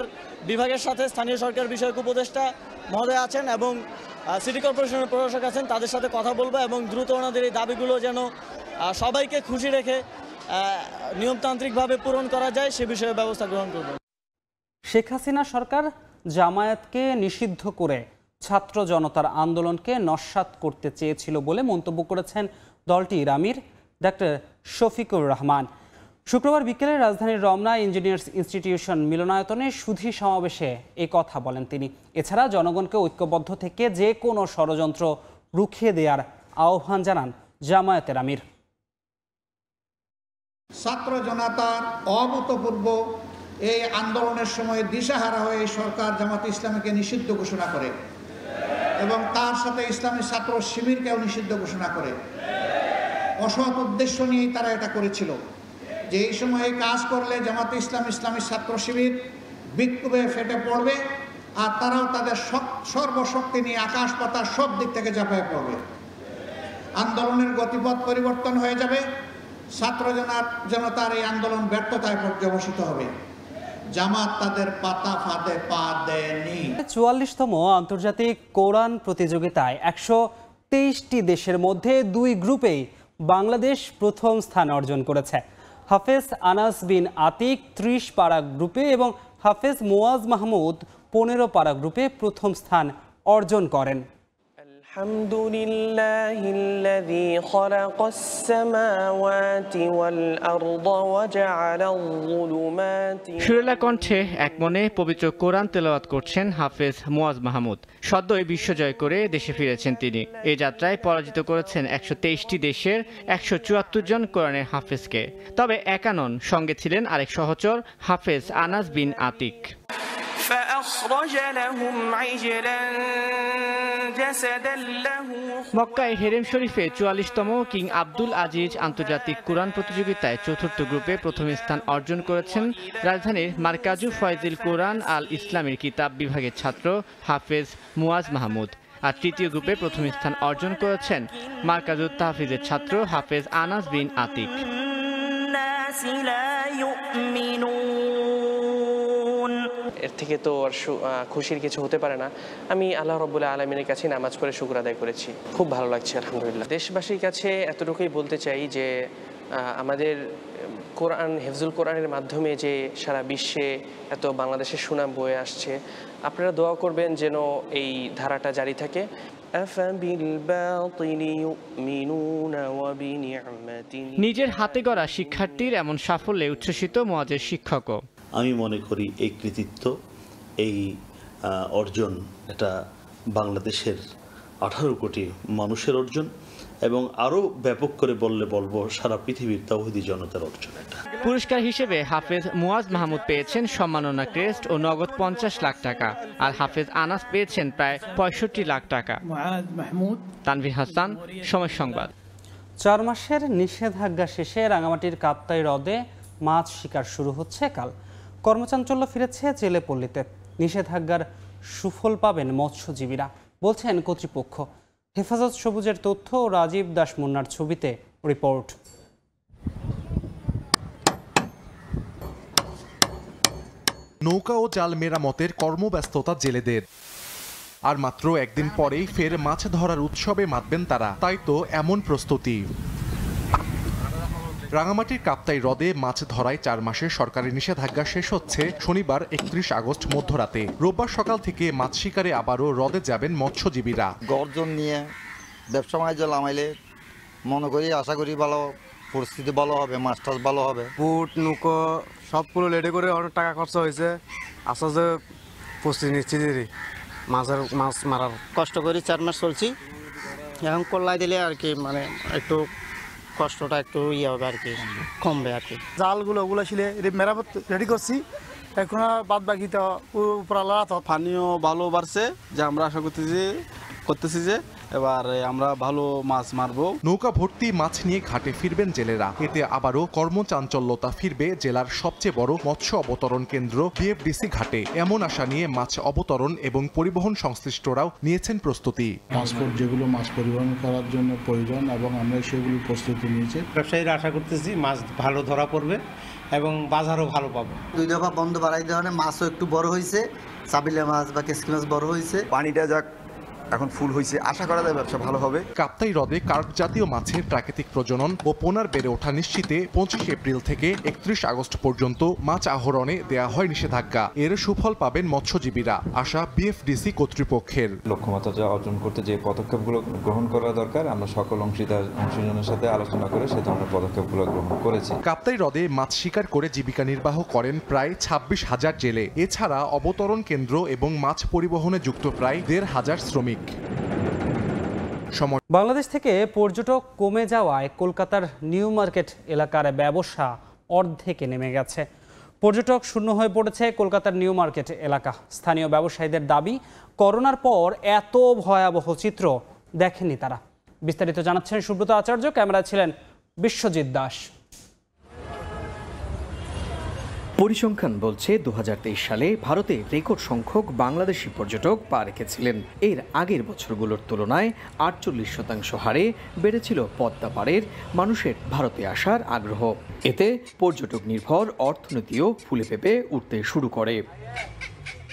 বিভাগের সাথে স্থানীয় সরকার বিষয়ক উপদেষ্টা মহোদয় আছেন এবং সিটি কর্পোরেশনের প্রশাসক আছেন, তাদের সাথে কথা বলবো এবং দ্রুত ওনাদের এই দাবিগুলো যেন সবাইকে খুশি রেখে নিয়মতান্ত্রিকভাবে পূরণ করা যায় সে বিষয়ে ব্যবস্থা গ্রহণ করব। শেখ হাসিনা সরকার জামায়াতকে নিষিদ্ধ করে ছাত্র জনতার আন্দোলনকে নস্যাৎ করতে চেয়েছিল বলে মন্তব্য করেছেন দলটির আমির ডাক্তার শফিকুর রহমান। শুক্রবার বিকেলে রাজধানীর রমনা ইঞ্জিনিয়ার্স ইনস্টিটিউশন মিলনায়তনে সুধী সমাবেশে এ কথা বলেন তিনি। এছাড়া জনগণকে ঐক্যবদ্ধ থেকে যে কোনো ষড়যন্ত্র রুখিয়ে দেওয়ার আহ্বান জানান জামায়াতের আমির। ছাত্র জনতার অভূতপূর্ব এই আন্দোলনের সময় দিশাহারা হয়ে সরকার জামাত ইসলামীকে নিষিদ্ধ ঘোষণা করে এবং তার সাথে ইসলামী ছাত্র শিবিরকেও নিষিদ্ধ ঘোষণা করে। অসৎ উদ্দেশ্য নিয়েই তারা এটা করেছিল যে এই সময়ে কাজ করলে জামাতে ইসলামী ছাত্র শিবির বিক্ষোভে ফেটে পড়বে আর তারাও তাদের সর্বশক্তি নিয়ে আকাশ পাতাল সব দিক থেকে ঝাঁপিয়ে পড়বে। আন্দোলনের গতিপথ পরিবর্তন হয়ে যাবে, ছাত্র জনতার এই আন্দোলন ব্যর্থতায় পর্যবসিত হবে। জামাত তাদের পাতা ফাঁদে পা দেয়নি। ৪৪তম আন্তর্জাতিক কোরআন প্রতিযোগিতায় ১২৩টি দেশের মধ্যে ২ গ্রুপেই বাংলাদেশ প্রথম স্থান অর্জন করেছে। হাফেজ আনাস বিন আতিক ৩০ পারা গ্রুপে এবং হাফেজ মুয়াজ মাহমুদ ১৫ পারা গ্রুপে প্রথম স্থান অর্জন করেন। আলহামদুলিল্লাহিল্লাযী খালাকাস সামাওয়াতি ওয়াল আরদা ওয়া জাআলাল যুলুমাতি। সুরেলা কণ্ঠে একমনে পবিত্র কোরআন তেলাওয়াত করছেন হাফেজ মুয়াজ মাহমুদ। সদ্যই বিশ্বজয় করে দেশে ফিরেছেন তিনি। এই যাত্রায় পরাজিত করেছেন ১২৩টি দেশের ১৭৪ জন কোরআনের হাফেজকে। তবে একা নন, সঙ্গে ছিলেন আরেক সহচর হাফেজ আনাস বিন আতিক। মক্কায় হেরেম শরীফে ৪৪তম কিং আব্দুল আজিজ আন্তর্জাতিক কোরআন প্রতিযোগিতায় চতুর্থ গ্রুপে প্রথম স্থান অর্জন করেছেন রাজধানীর মারকাজু ফয়জিল কোরআন আল ইসলামের কিতাব বিভাগের ছাত্র হাফেজ মুয়াজ মাহমুদ। আর তৃতীয় গ্রুপে প্রথম স্থান অর্জন করেছেন মারকাজু তাহফিজের ছাত্র হাফেজ আনাস বিন আতিক। এর থেকে তো আর খুশির কিছু হতে পারে না। আমি আল্লাহ রাব্বুল আলামিনের কাছে নামাজ পড়ে শুকর আদায় করেছি। খুব ভালো লাগছে আলহামদুলিল্লাহ। দেশবাসীর কাছে এতটুকুই বলতে চাই যে আমাদের কোরআন হিফজুল কোরআনের মাধ্যমে যে সারা বিশ্বে এত বাংলাদেশের সুনাম বয়ে আসছে, আপনারা দোয়া করবেন যেন এই ধারাটা জারি থাকে। নিজের হাতে গড়া শিক্ষার্থীর এমন সাফল্যে উচ্ছ্বসিত মুয়াজের শিক্ষকও। আমি মনে করি এই কৃতিত্ব, এই অর্জন এটা বাংলাদেশের 18 কোটি মানুষের অর্জন এবং আরও ব্যাপক করে বলবো সারা পৃথিবীর তাওহীদি জনতার অর্জন এটা। পুরস্কার হিসেবে হাফেজ মুয়াজ মাহমুদ পেয়েছেন সম্মাননা ক্রেস্ট ও নগদ 50 লাখ টাকা, আর হাফেজ আনাস পেয়েছেন প্রায় 65 লাখ টাকা। তানভীর হাসান, সময় সংবাদ। 4 মাসের নিষেধাজ্ঞা শেষে রাঙামাটির কাপ্তাই হ্রদে মাছ শিকার শুরু হচ্ছে কাল। কর্মচাঞ্চল্য ফিরেছে জেলে পল্লীতে। নিষেধাজ্ঞার সুফল পাবেন মৎস্যজীবীরা, বলছেন কর্তৃপক্ষ। হেফাজত সবুজের তথ্য ও রাজীব দাস মুন্নার ছবিতে রিপোর্ট। নৌকা ও জাল মেরামতের কর্মব্যস্ততা জেলেদের। আর মাত্র একদিন পরেই ফের মাছ ধরার উৎসবে মাতবেন তারা, তাই তো এমন প্রস্তুতি। রাঙামাটির কাপ্তাই হ্রদে মাছ ধরায় 4 মাসের সরকারি নিষেধাজ্ঞা শেষ হচ্ছে শনিবার 31 আগস্ট মধ্যরাতে। রোববার সকাল থেকে মাছ শিকারে আবারও হ্রদে যাবেন মৎস্যজীবীরা। গর্জন নিয়ে ব্যবসা বাণিজ্য নামাইলে মনে করি আশা করি ভালো পরিস্থিতি ভালো হবে, মাছ টাছ ভালো হবে। বুট নৌকো সবগুলো লেটে করে অনেক টাকা খরচ হয়েছে। আশা যে প্রস্তুতি নিচ্ছি মাছ মারার। কষ্ট করি 4 মাস চলছি, এখন কল্লাই দিলে আর কি মানে একটু কষ্টটা একটু ইয়ে হবে আর কি, কমবে আর কি। জালগুলো ওগুলো ছিল মেরামত রেডি করছি, এখন বাদ বাকি তো উপরালা। পানিও ভালো বাড়ছে, যে আমরা আশা করতেছি যে এবার আমরা ভালো মাছ মারবো। নৌকা ভর্তি মাছ নিয়ে ঘাটে ফিরবেন জেলেরা। এতে আবারও কর্মচাঞ্চল্যতা ফিরবে জেলার সবচেয়ে বড় মৎস্য অবতরণ কেন্দ্র বিএফডিসি ঘাটে। এমন আশা নিয়ে মাছ অবতরণ এবং পরিবহন সংশ্লিষ্টরাও নিয়েছেন প্রস্তুতি। ট্রান্সপোর্ট যেগুলো মাছ পরিবহন করার জন্য প্রয়োজন এবং আমরা সেগুলো প্রস্তুতি নিয়েছি। ব্যবসায়ীরা আশা করতেছি মাছ ভালো ধরা পড়বে এবং বাজারও ভালো পাবো। 2 দফা বন্ধ বাড়াই দেওয়ার মাছও একটু বড় হয়েছে, সাবিলা মাছ বা কেসকি মাছ বড় হয়েছে। পানিটা যাক এখন ফুল হয়েছে, আশা করা যায় ব্যবসা ভালো হবে। কাপ্তাই হ্রদে কার্প জাতীয় মাছের প্রাকৃতিক প্রজনন ও পোনার বেড়ে ওঠা নিশ্চিতে 25 এপ্রিল থেকে 31 আগস্ট পর্যন্ত মাছ আহরণে দেয়া হয় নিষেধাজ্ঞা। এর সুফল পাবেন মৎস্যজীবীরা, আশা বিএফডিসি কর্তৃপক্ষের। লক্ষ্যমাত্রা অর্জন করতে যে পদক্ষেপগুলো গ্রহণ করা দরকার, আমরা সকল অংশীজনের সাথে আলোচনা করে সে ধরনের পদক্ষেপগুলো গ্রহণ করেছি। কাপ্তাই হ্রদে মাছ শিকার করে জীবিকা নির্বাহ করেন প্রায় 26,000 জেলে। এছাড়া অবতরণ কেন্দ্র এবং মাছ পরিবহনে যুক্ত প্রায় 1,500 শ্রমিক। বাংলাদেশ থেকে পর্যটক কমে যাওয়ায় কলকাতার নিউ মার্কেট এলাকার ব্যবসা অর্ধেকে নেমে গেছে। পর্যটক শূন্য হয়ে পড়েছে কলকাতার নিউ মার্কেট এলাকা। স্থানীয় ব্যবসায়ীদের দাবি, করোনার পর এত ভয়াবহ চিত্র দেখেননি তারা। বিস্তারিত জানাচ্ছেন সুব্রত আচার্য, ক্যামেরায় ছিলেন বিশ্বজিৎ দাস। পরিসংখ্যান বলছে 2023 সালে ভারতে রেকর্ড সংখ্যক বাংলাদেশি পর্যটক পা রেখেছিলেন। এর আগের বছরগুলোর তুলনায় 48% হারে বেড়েছিল পদ্মা পাড়ের মানুষের ভারতে আসার আগ্রহ। এতে পর্যটক নির্ভর অর্থনীতিও ফুলে ফেঁপে উঠতে শুরু করে।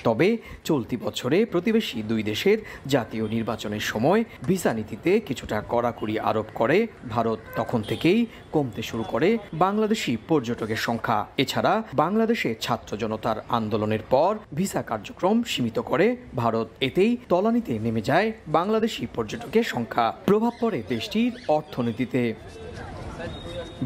তবে চলতি বছরে প্রতিবেশী দুই দেশের জাতীয় নির্বাচনের সময় ভিসা নীতিতে কিছুটা কড়াকড়ি আরোপ করে ভারত। তখন থেকেই কমতে শুরু করে বাংলাদেশি পর্যটকের সংখ্যা। এছাড়া বাংলাদেশে ছাত্র জনতার আন্দোলনের পর ভিসা কার্যক্রম সীমিত করে ভারত। এতেই তলানিতে নেমে যায় বাংলাদেশি পর্যটকের সংখ্যা। প্রভাব পড়ে দেশটির অর্থনীতিতে।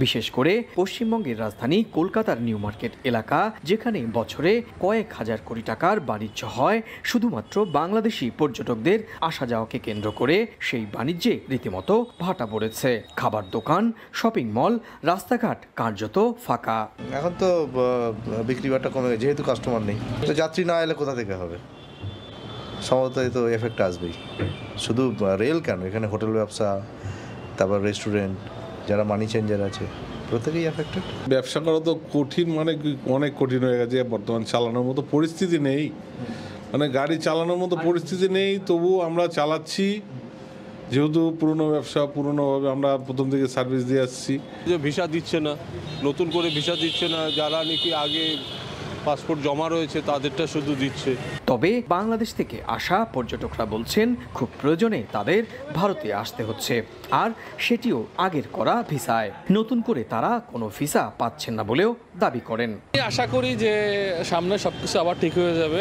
বিশেষ করে পশ্চিমবঙ্গের রাজধানী কলকাতার নিউ মার্কেট এলাকা, যেখানে বছরে কয়েক হাজার কোটি টাকার বাণিজ্য হয় শুধুমাত্র বাংলাদেশি পর্যটকদের আসা যাওয়াকে কেন্দ্র করে, সেই বাণিজ্যে রীতিমতো ভাটা পড়েছে। খাবার দোকান, শপিং মল, রাস্তাঘাট কার্যত ফাঁকা। এখন তো বিক্রি বাট্টা কমে গেছে, যেহেতু কাস্টমার নেই, তো যাত্রী না এলে কোথা থেকে হবে? সম্ভবত তো এফেক্ট আসবেই। শুধু রেল কেন, এখানে হোটেল ব্যবসা, তারপর রেস্টুরেন্ট, যারা মানি চেঞ্জার আছে, প্রত্যেকেই এফেক্টেড। ব্যবসা করা তো কঠিন, মানে অনেক কঠিন হয়ে গেছে। বর্তমান চালানোর মতো পরিস্থিতি নেই, মানে গাড়ি চালানোর মতো পরিস্থিতি নেই। তবু আমরা চালাচ্ছি, যেহেতু পুরনো ব্যবসা, পুরনোভাবে আমরা প্রথম থেকে সার্ভিস দিয়ে আসছি। যে ভিসা দিচ্ছে না, নতুন করে ভিসা দিচ্ছে না, যারা নাকি আগে পাসপোর্ট জমা রয়েছে তাদেরটা শুধু দিচ্ছে। তবে বাংলাদেশ থেকে আসা পর্যটকরা বলছেন খুব প্রয়োজনে তাদের ভারতে আসতে হচ্ছে, আর সেটিও আগের করা ভিসায়। নতুন করে তারা কোনো ভিসা পাচ্ছেন না বলেও দাবি করেন। আশা করি যে সামনে সবকিছু আবার ঠিক হয়ে যাবে,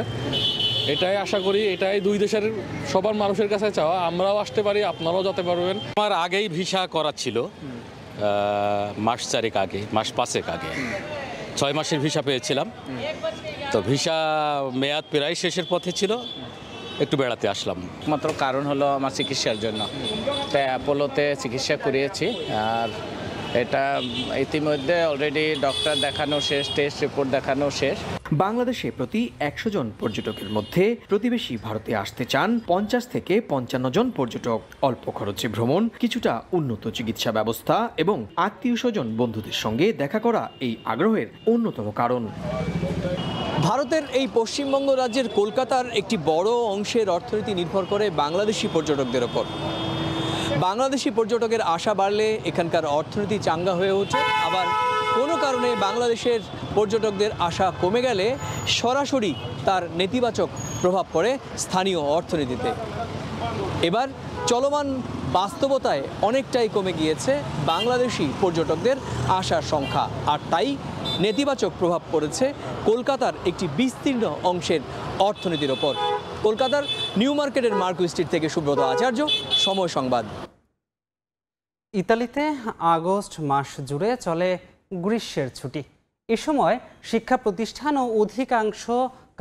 এটাই আশা করি। এটাই দুই দেশের সবার মানুষের কাছে চাওয়া, আমরাও আসতে পারি, আপনারাও যেতে পারবেন। আমার আগেই ভিসা করা ছিল, মাস 4 আগে, মাস 5 আগে 6 মাসের ভিসা পেয়েছিলাম। তো ভিসা মেয়াদ প্রায় শেষের পথে ছিল, একটু বেড়াতে আসলাম। মাত্র কারণ হলো আমার চিকিৎসার জন্য, তাই অ্যাপোলোতে চিকিৎসা করিয়েছি। আর এটা ইতিমধ্যে অলরেডি ডক্টর দেখানো শেষ, টেস্ট রিপোর্ট দেখানো শেষ। বাংলাদেশে প্রতি 100 জন পর্যটকের মধ্যে প্রতিবেশী ভারতে আসতে চান 50 থেকে 55 জন পর্যটক। অল্প খরচে ভ্রমণ, কিছুটা উন্নত চিকিৎসা ব্যবস্থা এবং আত্মীয় স্বজন বন্ধুদের সঙ্গে দেখা করা এই আগ্রহের অন্যতম কারণ। ভারতের এই পশ্চিমবঙ্গ রাজ্যের কলকাতার একটি বড় অংশের অর্থনীতি নির্ভর করে বাংলাদেশি পর্যটকদের ওপর। বাংলাদেশি পর্যটকের আশা বাড়লে এখানকার অর্থনীতি চাঙ্গা হয়ে ওঠে, আবার কোনো কারণে বাংলাদেশের পর্যটকদের আশা কমে গেলে সরাসরি তার নেতিবাচক প্রভাব পড়ে স্থানীয় অর্থনীতিতে। এবার চলমান বাস্তবতায় অনেকটাই কমে গিয়েছে বাংলাদেশি পর্যটকদের আসার সংখ্যা, আর তাই নেতিবাচক প্রভাব পড়েছে কলকাতার একটি বিস্তীর্ণ অংশের অর্থনীতির ওপর। কলকাতার নিউ মার্কেটের মার্কো স্ট্রিট থেকে সুব্রত আচার্য, সময় সংবাদ। ইতালিতে আগস্ট মাস জুড়ে চলে গ্রীষ্মের ছুটি। এ সময় শিক্ষা প্রতিষ্ঠান ও অধিকাংশ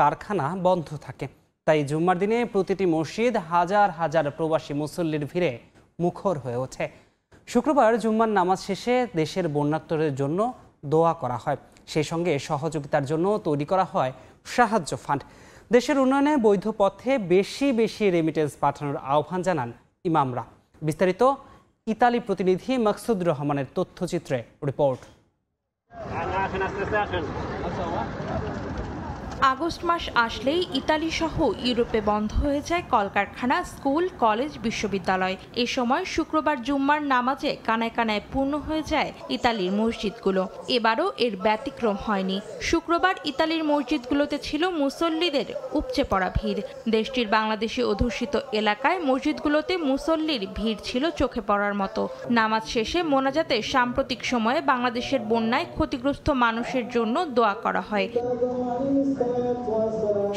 কারখানা বন্ধ থাকে। তাই জুম্মার দিনে প্রতিটি মসজিদ হাজার হাজার প্রবাসী মুসল্লির ভিড়ে মুখর হয়ে ওঠে। শুক্রবার জুম্মার নামাজ শেষে দেশের বন্যার্তদের জন্য দোয়া করা হয়। সেই সঙ্গে সহযোগিতার জন্য তৈরি করা হয় সাহায্য ফান্ড। দেশের উন্নয়নে বৈধ পথে বেশি বেশি রেমিটেন্স পাঠানোর আহ্বান জানান ইমামরা। বিস্তারিত ইতালি প্রতিনিধি মাকসুদ রহমানের তথ্যচিত্রে রিপোর্ট। আগস্ট মাস আসলেই ইতালি সহ ইউরোপে বন্ধ হয়ে যায় কলকারখানা, স্কুল, কলেজ, বিশ্ববিদ্যালয়। এ সময় শুক্রবার জুম্মার নামাজে কানায় কানায় পূর্ণ হয়ে যায় ইতালির মসজিদগুলো। এবারও এর ব্যতিক্রম হয়নি। শুক্রবার ইতালির মসজিদগুলোতে ছিল মুসল্লিদের উপচে পড়া ভিড়। দেশটির বাংলাদেশি অধ্যুষিত এলাকায় মসজিদগুলোতে মুসল্লির ভিড় ছিল চোখে পড়ার মতো। নামাজ শেষে মোনাজাতে সাম্প্রতিক সময়ে বাংলাদেশের বন্যায় ক্ষতিগ্রস্ত মানুষের জন্য দোয়া করা হয়।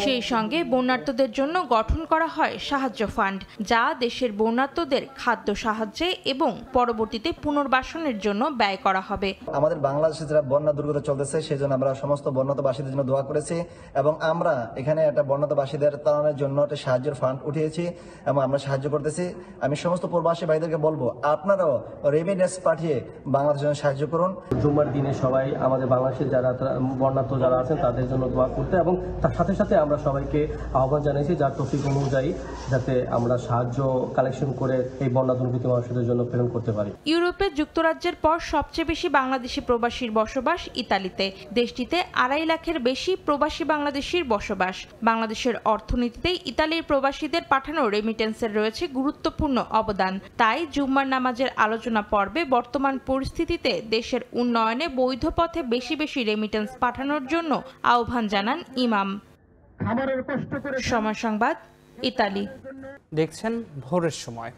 সেই সঙ্গে বন্যার্তদের জন্য গঠন করা হয় সাহায্য ফান্ড, যা দেশের বন্যার্তদের খাদ্য সাহায্যে এবং পরবর্তীতে পুনর্বাসনের জন্য ব্যয় করা হবে। আমাদের বাংলাদেশে যারা বন্যা দুর্গত চলতেছে সেই জন্য আমরা সমস্ত বন্যাতবাসীদের জন্য দোয়া করেছি এবং আমরা এখানে একটা বন্যাতবাসীদের ত্রাণের জন্য একটা সাহায্যের ফান্ড উঠিয়েছি এবং আমরা সাহায্য করতেছি। আমি সমস্ত প্রবাসী ভাইদেরকে বলবো আপনারাও রেমিটেন্স পাঠিয়ে বাংলাদেশের জন্য সাহায্য করুন। জুম্মার দিনে সবাই আমাদের বাংলাদেশের যারা বন্যার্ত যারা আছেন তাদের জন্য দোয়া করতে এবং তার সাথে সাথে আমরা সবাইকে আহ্বান জানিয়েছি যার তৌফিক অনুযায়ী যাতে আমরা সাহায্য কালেকশন করে এই বন্যা দুর্গত মানুষদের জন্য প্রেরণ করতে পারি। ইউরোপে যুক্তরাজ্যের পর সবচেয়ে বেশি বাংলাদেশি প্রবাসীর বসবাস ইতালিতে। দেশটিতে 2.5 লাখের বেশি প্রবাসী বাংলাদেশির বসবাস। বাংলাদেশের অর্থনীতিতে ইতালির প্রবাসীদের পাঠানো রেমিটেন্সের রয়েছে গুরুত্বপূর্ণ অবদান। তাই জুম্মার নামাজের আলোচনা পর্বে বর্তমান পরিস্থিতিতে দেশের উন্নয়নে বৈধ পথে বেশি বেশি রেমিটেন্স পাঠানোর জন্য আহ্বান জানান ইমাম। সময় সংবাদ, ইতালি। দেখছেন ভোরের সময়।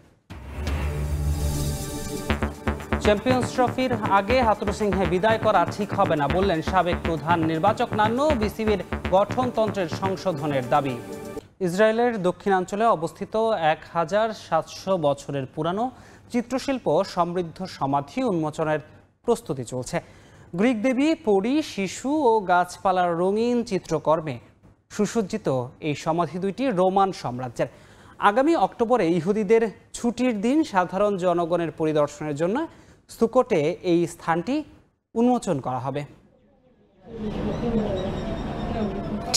চ্যাম্পিয়ন্স ট্রফির আগে হাথুরু সিংহে বিদায় করা ঠিক হবে না বললেন সাবেক প্রধান নির্বাচক নান্নু। বিসিবির গঠনতন্ত্রের সংশোধনের দাবি। ইসরায়েলের দক্ষিণাঞ্চলে অবস্থিত 1700 বছরের পুরানো চিত্রশিল্প সমৃদ্ধ সমাধি উন্মোচনের প্রস্তুতি চলছে। গ্রিক দেবী, পরী, শিশু ও গাছপালার রঙিন চিত্রকর্মে সুসজ্জিত এই সমাধি দুইটি রোমান সাম্রাজ্যের। আগামী অক্টোবরে ইহুদিদের ছুটির দিন সাধারণ জনগণের পরিদর্শনের জন্য সুকোটে এই স্থানটি উন্মোচন করা হবে।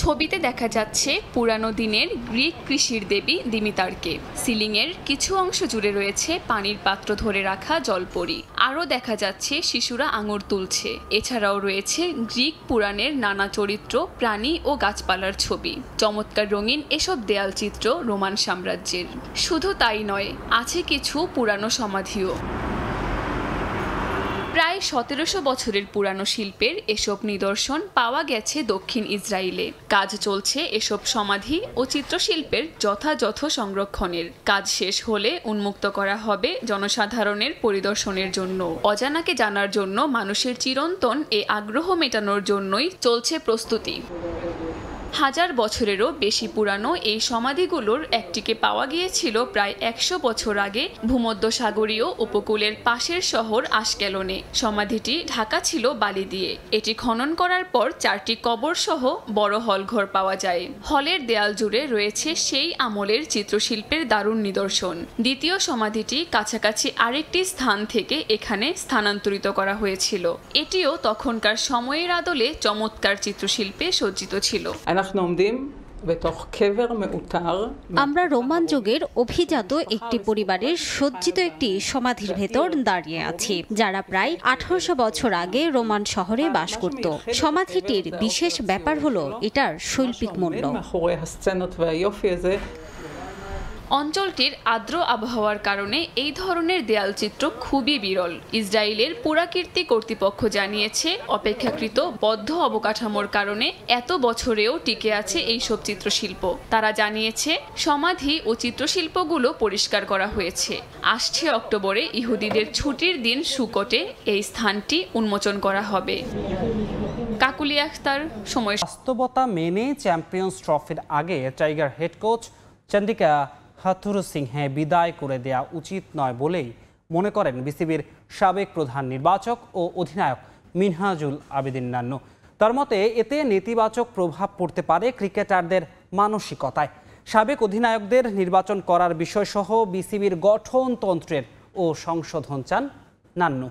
ছবিতে দেখা যাচ্ছে পুরানো দিনের গ্রিক কৃষির দেবী দিমিতারকে। সিলিংয়ের কিছু অংশ জুড়ে রয়েছে পানির পাত্র ধরে রাখা জলপরি। আরও দেখা যাচ্ছে শিশুরা আঙুর তুলছে। এছাড়াও রয়েছে গ্রিক পুরাণের নানা চরিত্র, প্রাণী ও গাছপালার ছবি। চমৎকার রঙিন এসব দেয়াল চিত্র রোমান সাম্রাজ্যের। শুধু তাই নয়, আছে কিছু পুরানো সমাধিও। প্রায় 1700 বছরের পুরানো শিল্পের এসব নিদর্শন পাওয়া গেছে দক্ষিণ ইসরায়েলে। কাজ চলছে এসব সমাধি ও চিত্রশিল্পের যথাযথ সংরক্ষণের। কাজ শেষ হলে উন্মুক্ত করা হবে জনসাধারণের পরিদর্শনের জন্য। অজানাকে জানার জন্য মানুষের চিরন্তন এ আগ্রহ মেটানোর জন্যই চলছে প্রস্তুতি। 1000 বছরেরও বেশি পুরানো এই সমাধিগুলোর একটিকে পাওয়া গিয়েছিল প্রায় 100 বছর আগে ভূমধ্যসাগরীয় উপকূলের পাশের শহর আশকেলনে। সমাধিটি ঢাকা ছিল বালি দিয়ে। এটি খনন করার পর 4টি কবর সহ বড় হলঘর পাওয়া যায়। হলের দেয়াল জুড়ে রয়েছে সেই আমলের চিত্রশিল্পের দারুণ নিদর্শন। দ্বিতীয় সমাধিটি কাছাকাছি আরেকটি স্থান থেকে এখানে স্থানান্তরিত করা হয়েছিল। এটিও তখনকার সময়ের আদলে চমৎকার চিত্রশিল্পে সজ্জিত ছিল। আমরা রোমান যুগের অভিজাত একটি পরিবারের সজ্জিত একটি সমাধির ভেতর দাঁড়িয়ে আছি, যারা প্রায় 1800 বছর আগে রোমান শহরে বাস করত। সমাধিটির বিশেষ ব্যাপার হলো এটার শৈল্পিক মূল্য। অঞ্চলটির আর্দ্র আবহাওয়ার কারণে এই ধরনের দেয়ালচিত্র খুবই বিরল। ইসরায়েলের পুরাকীর্তি কর্তৃপক্ষ জানিয়েছে, অপেক্ষাকৃত বদ্ধ অবকাঠামোর কারণে এত বছরেও টিকে আছে এইসব চিত্রশিল্প। তারা জানিয়েছে, সমাধি ও চিত্রশিল্পগুলো পরিষ্কার করা হয়েছে। আসছে অক্টোবরে ইহুদিদের ছুটির দিন সুকোটে এই স্থানটি উন্মোচন করা হবে। কাকুলি আখতার, সময়। বাস্তবতা মেনে চ্যাম্পিয়ন্স ট্রফির আগে tiger head coach Chandika Hathurusingha বিদায় করে দেয়া উচিত নয় বলেই মনে করেন বিসিবির সাবেক প্রধান নির্বাচক ও অধিনায়ক মিনহাজুল আবেদিন নান্নু। তার মতে এতে নেতিবাচক প্রভাব পড়তে পারে ক্রিকেটারদের মানসিকতায়। সাবেক অধিনায়কদের নির্বাচন করার বিষয়সহ বিসিবির গঠনতন্ত্রের ও সংশোধন চান নান্নু।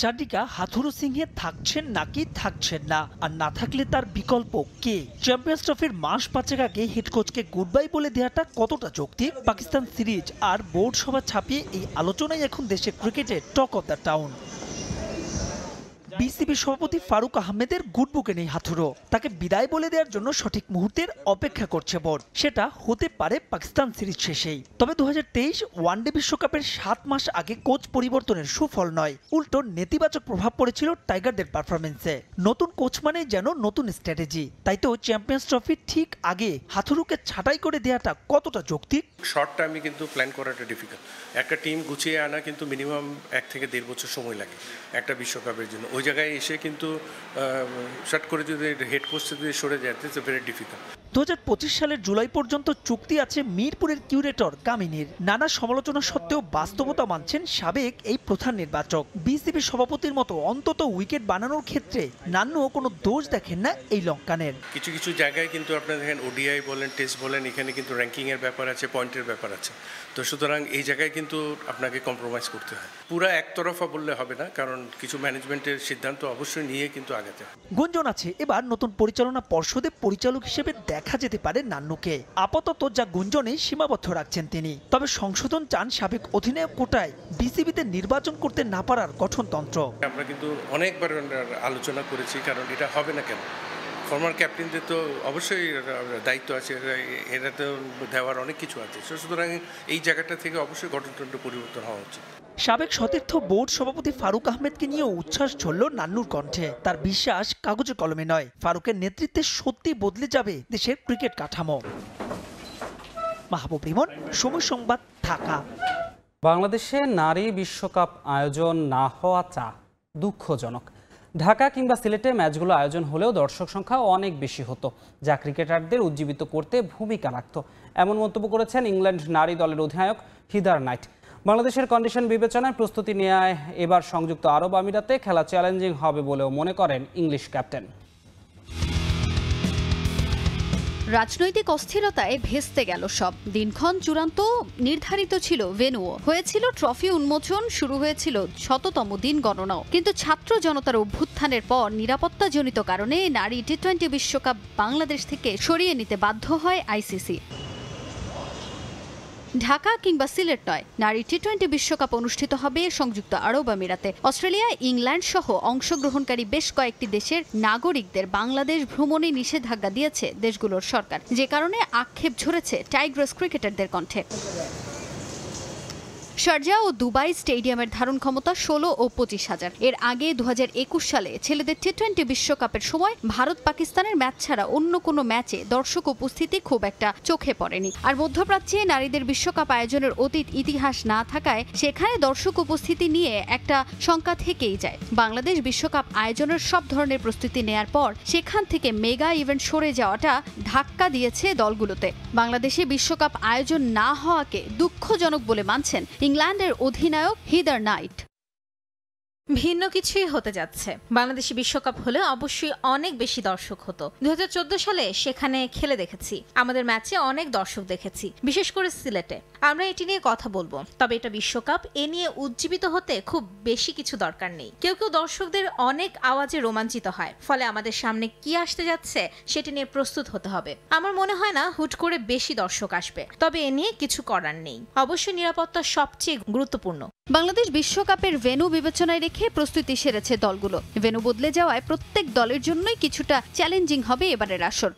চান্ডিকা হাথুরু সিংহে থাকছেন নাকি থাকছেন না, আর না থাকলে তার বিকল্প কে? চ্যাম্পিয়ন্স ট্রফির মাস 5 আগে হেড কোচকে গুড বাই বলে দেওয়াটা কতটা যৌক্তিক? পাকিস্তান সিরিজ আর বোর্ড সভা ছাপিয়ে এই আলোচনাই এখন দেশে ক্রিকেটের talk of the town. BCB সভাপতি ফারুক আহমেদের গুড বুকে নেই হাথুরু। তাকে বিদায় বলে দেওয়ার জন্য সঠিক মুহূর্তের অপেক্ষা করছে বোর্ড। সেটা হতে পারে পাকিস্তান সিরিজ শেষেই। তবে 2023 ওয়ানডে বিশ্বকাপের 7 মাস আগে কোচ পরিবর্তনের সুফল নয়, উল্টো নেতিবাচক প্রভাব পড়েছিল টাইগারদের পারফরমেন্সে। নতুন কোচ মানে যেন নতুন স্ট্র্যাটেজি। তাই তো চ্যাম্পিয়ন্স ট্রফি ঠিক আগে হাথুরুকে ছাঁটাই করে দেওয়াটা কতটা যৌক্তিক? শর্ট টাইমে কিন্তু প্ল্যান করাটা ডিফিকাল্ট। একটা টিম গুছিয়ে আনা কিন্তু মিনিমাম 1 থেকে 1.5 বছর সময় লাগে একটা বিশ্বকাপের জন্য। ওই জায়গায় এসে কিন্তু শট করে যদি হেড কোচে যদি সরে যায় ইটস ভেরি ডিফিকাল্ট। 2025 সালের জুলাই পর্যন্ত চুক্তি আছে মিরপুরের কিউরেটর কামিনীর। নানা সমালোচনা সত্ত্বেও বাস্তবতা মানছেন সাবেক এই প্রধান নির্বাচক। বিসিবি সভাপতির মতো অন্তত উইকেট বানানোর ক্ষেত্রে নান্নুও কোনো দোষ দেখেন না এই লঙ্কানের। কিছু কিছু জায়গায় কিন্তু আপনারা দেখেন ওডিআই বলেন টেস্ট বলেন এখানে কিন্তু র্যাঙ্কিংয়ের ব্যাপার আছে, পয়েন্টের ব্যাপার আছে। তো সুতরাং এই জায়গায় কিন্তু আপনাকে কম্প্রোমাইজ করতে হয়। পুরা একতরফা বললে হবে না, কারণ কিছু ম্যানেজমেন্টের সিদ্ধান্ত অবশ্যই নিয়ে কিন্তু আগাতে হয়। গুঞ্জন আছে এবার নতুন পরিচালনা পর্ষদে পরিচালক হিসেবে দেখা যেতে পারে নান্নুকে। আপাতত যা গুঞ্জনে সীমাবদ্ধ রাখছেন তিনি। তবে সংশোধন চান সাবেক অধিনায়ক কোটায় বিসিবিতে নির্বাচন করতে না পারার গঠনতন্ত্র। আমরা কিন্তু অনেকবার আলোচনা করেছি, কারণ এটা হবে না কেন। ফর্মার ক্যাপ্টেনদের তো অবশ্যই দায়িত্ব আছে, এটা তো দেওয়ার অনেক কিছু আছে। সুতরাং এই জায়গাটা থেকে অবশ্যই গঠনতন্ত্র পরিবর্তন হওয়া উচিত। সাবেক সতীর্থ বোর্ড সভাপতি ফারুক আহমেদকে নিয়ে উচ্ছ্বাস ঝরল নান্নুর কণ্ঠে। তার বিশ্বাস কাগজে কলমে নয়, ফারুকের নেতৃত্বে সত্যি বদলে যাবে দেশের ক্রিকেট কাঠামো। মাহবুব রিমন, সময় সংবাদ, ঢাকা। বাংলাদেশে নারী বিশ্বকাপ আয়োজন না হওয়া দুঃখজনক। ঢাকা কিংবা সিলেটে ম্যাচগুলো আয়োজন হলেও দর্শক সংখ্যা অনেক বেশি হতো, যা ক্রিকেটারদের উজ্জীবিত করতে ভূমিকা রাখত। এমন মন্তব্য করেছেন ইংল্যান্ড নারী দলের অধিনায়ক হিদার নাইট। বাংলাদেশের কন্ডিশন বিবেচনায় প্রস্তুতি নেওয়ায় এবার সংযুক্ত আরব আমিরাতে খেলা চ্যালেঞ্জিং হবে বলেও মনে করেন ইংলিশ ক্যাপ্টেন। রাজনৈতিক অস্থিরতায় ভেস্তে গেল সব। দিনক্ষণ চূড়ান্ত, নির্ধারিত ছিল ভেন্যুও, হয়েছিল ট্রফি উন্মোচন, শুরু হয়েছিল ১০০তম দিন গণনাও। কিন্তু ছাত্র জনতার অভ্যুত্থানের পর নিরাপত্তাজনিত কারণে নারী টি-20 বিশ্বকাপ বাংলাদেশ থেকে সরিয়ে নিতে বাধ্য হয় আইসিসি। ঢাকা কিংবা সিলেট নয়, নারী টি-20 বিশ্বকাপ অনুষ্ঠিত হবে সংযুক্ত আরব আমিরাতে। অস্ট্রেলিয়া, ইংল্যান্ড সহ অংশগ্রহণকারী বেশ কয়েকটি দেশের নাগরিকদের বাংলাদেশ ভ্রমণে নিষেধাজ্ঞা দিয়েছে দেশগুলোর সরকার, যে কারণে আক্ষেপ ঝরেছে টাইগ্রাস ক্রিকেটারদের কণ্ঠে। শারজাহ ও দুবাই স্টেডিয়ামের ধারণ ক্ষমতা ১৬ ও ২৫,০০০। এর আগে ২০২১ সালে ছেলেদের টি-20 বিশ্বকাপের সময় ভারত পাকিস্তানের ম্যাচ ছাড়া অন্য কোনো ম্যাচে দর্শক উপস্থিতি খুব একটা চোখে পড়েনি। আর মধ্যপ্রাচ্যে নারীদের বিশ্বকাপ আয়োজনের অতীত ইতিহাস না থাকায় সেখানে দর্শক উপস্থিতি নিয়ে একটা শঙ্কা থেকেই যায়। বাংলাদেশ বিশ্বকাপ আয়োজনের সব ধরনের প্রস্তুতি নেয়ার পর সেখান থেকে মেগা ইভেন্ট সরে যাওয়াটা ধাক্কা দিয়েছে দলগুলোতে। বাংলাদেশে বিশ্বকাপ আয়োজন না হওয়াকে দুঃখজনক বলে মানছেন ইংল্যান্ডের অধিনায়ক হিদার নাইট। ভিন্ন কিছুই হতে যাচ্ছে। বাংলাদেশি বিশ্বকাপ হলে অবশ্যই অনেক বেশি দর্শক হতো। ২০১৪ সালে সেখানে খেলে দেখেছি, আমাদের ম্যাচে অনেক দর্শক দেখেছি, বিশেষ করে সিলেটে। আমরা এটি নিয়ে কথা বলবো, তবে এটা বিশ্বকাপ, এ নিয়ে উজ্জীবিত হতে খুব বেশি কিছু দরকার নেই। কেউ কেউ দর্শকদের অনেক আওয়াজে রোমাঞ্চিত হয়, ফলে আমাদের সামনে কি আসতে যাচ্ছে সেটি নিয়ে প্রস্তুত হতে হবে। আমার মনে হয় না হুট করে বেশি দর্শক আসবে, তবে এ নিয়ে কিছু করার নেই। অবশ্যই নিরাপত্তা সবচেয়ে গুরুত্বপূর্ণ। বাংলাদেশ বিশ্বকাপের ভেন্যু বিবেচনায় রেখে প্রস্তুতি সেরেছে দলগুলো। ভেন্যু বদলে যাওয়ায় প্রত্যেক দলের জন্যই কিছুটা চ্যালেঞ্জিং হবে এবারের আসর।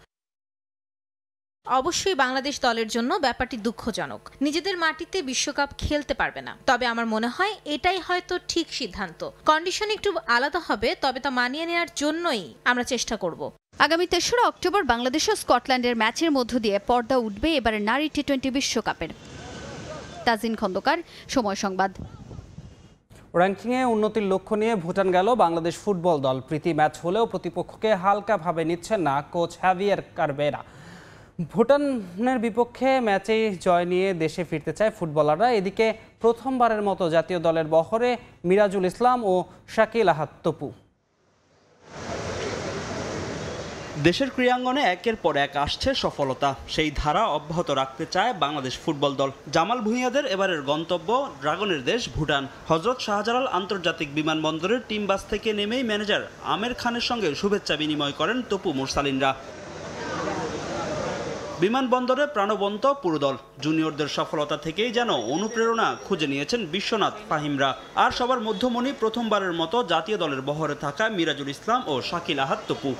অবশ্যই বাংলাদেশ দলের জন্য ব্যাপারটি দুঃখজনক, নিজেদের মাটিতে বিশ্বকাপ খেলতে পারবে না। তবে আমার মনে হয় এটাই হয়তো ঠিক সিদ্ধান্ত। কন্ডিশন একটু আলাদা হবে, তবে তা মানিয়ে নেওয়ার জন্যই আমরা চেষ্টা করব। আগামী ৩রা অক্টোবর বাংলাদেশ ও স্কটল্যান্ডের ম্যাচের মধ্য দিয়ে পর্দা উঠবে এবারের নারী টি-20 বিশ্বকাপের। তাজিন খন্দকার, সময় সংবাদ। র্যাঙ্কিংয়ে উন্নতির লক্ষ্য নিয়ে ভুটান গেল বাংলাদেশ ফুটবল দল। প্রীতি ম্যাচ হলেও প্রতিপক্ষকে হালকাভাবে নিচ্ছেন না কোচ হাভিয়ার কারবেরা। ভুটানের বিপক্ষে ম্যাচেই জয় নিয়ে দেশে ফিরতে চায় ফুটবলাররা। এদিকে প্রথমবারের মতো জাতীয় দলের বহরে মিরাজুল ইসলাম ও শাকিল আহাদ তপু। দেশের ক্রীড়াঙ্গনে একের পর এক আসছে সফলতা, সেই ধারা অব্যাহত রাখতে চায় বাংলাদেশ ফুটবল দল। জামাল ভুঁইয়াদের এবারের গন্তব্য ড্রাগনের দেশ ভুটান। হযরত শাহজালাল আন্তর্জাতিক বিমানবন্দরের টিম বাস থেকে নেমেই ম্যানেজার আমের খানের সঙ্গে শুভেচ্ছা বিনিময় করেন তপু মুরসালিনরা। বিমানবন্দরে প্রাণবন্ত পুরো দল। জুনিয়রদের সফলতা থেকেই যেন অনুপ্রেরণা খুঁজে নিয়েছেন বিশ্বনাথ ফাহিমরা। আর সবার মধ্যমণি প্রথমবারের মতো জাতীয় দলের বহরে থাকা মিরাজুল ইসলাম ও শাকিল আহাদ তপু।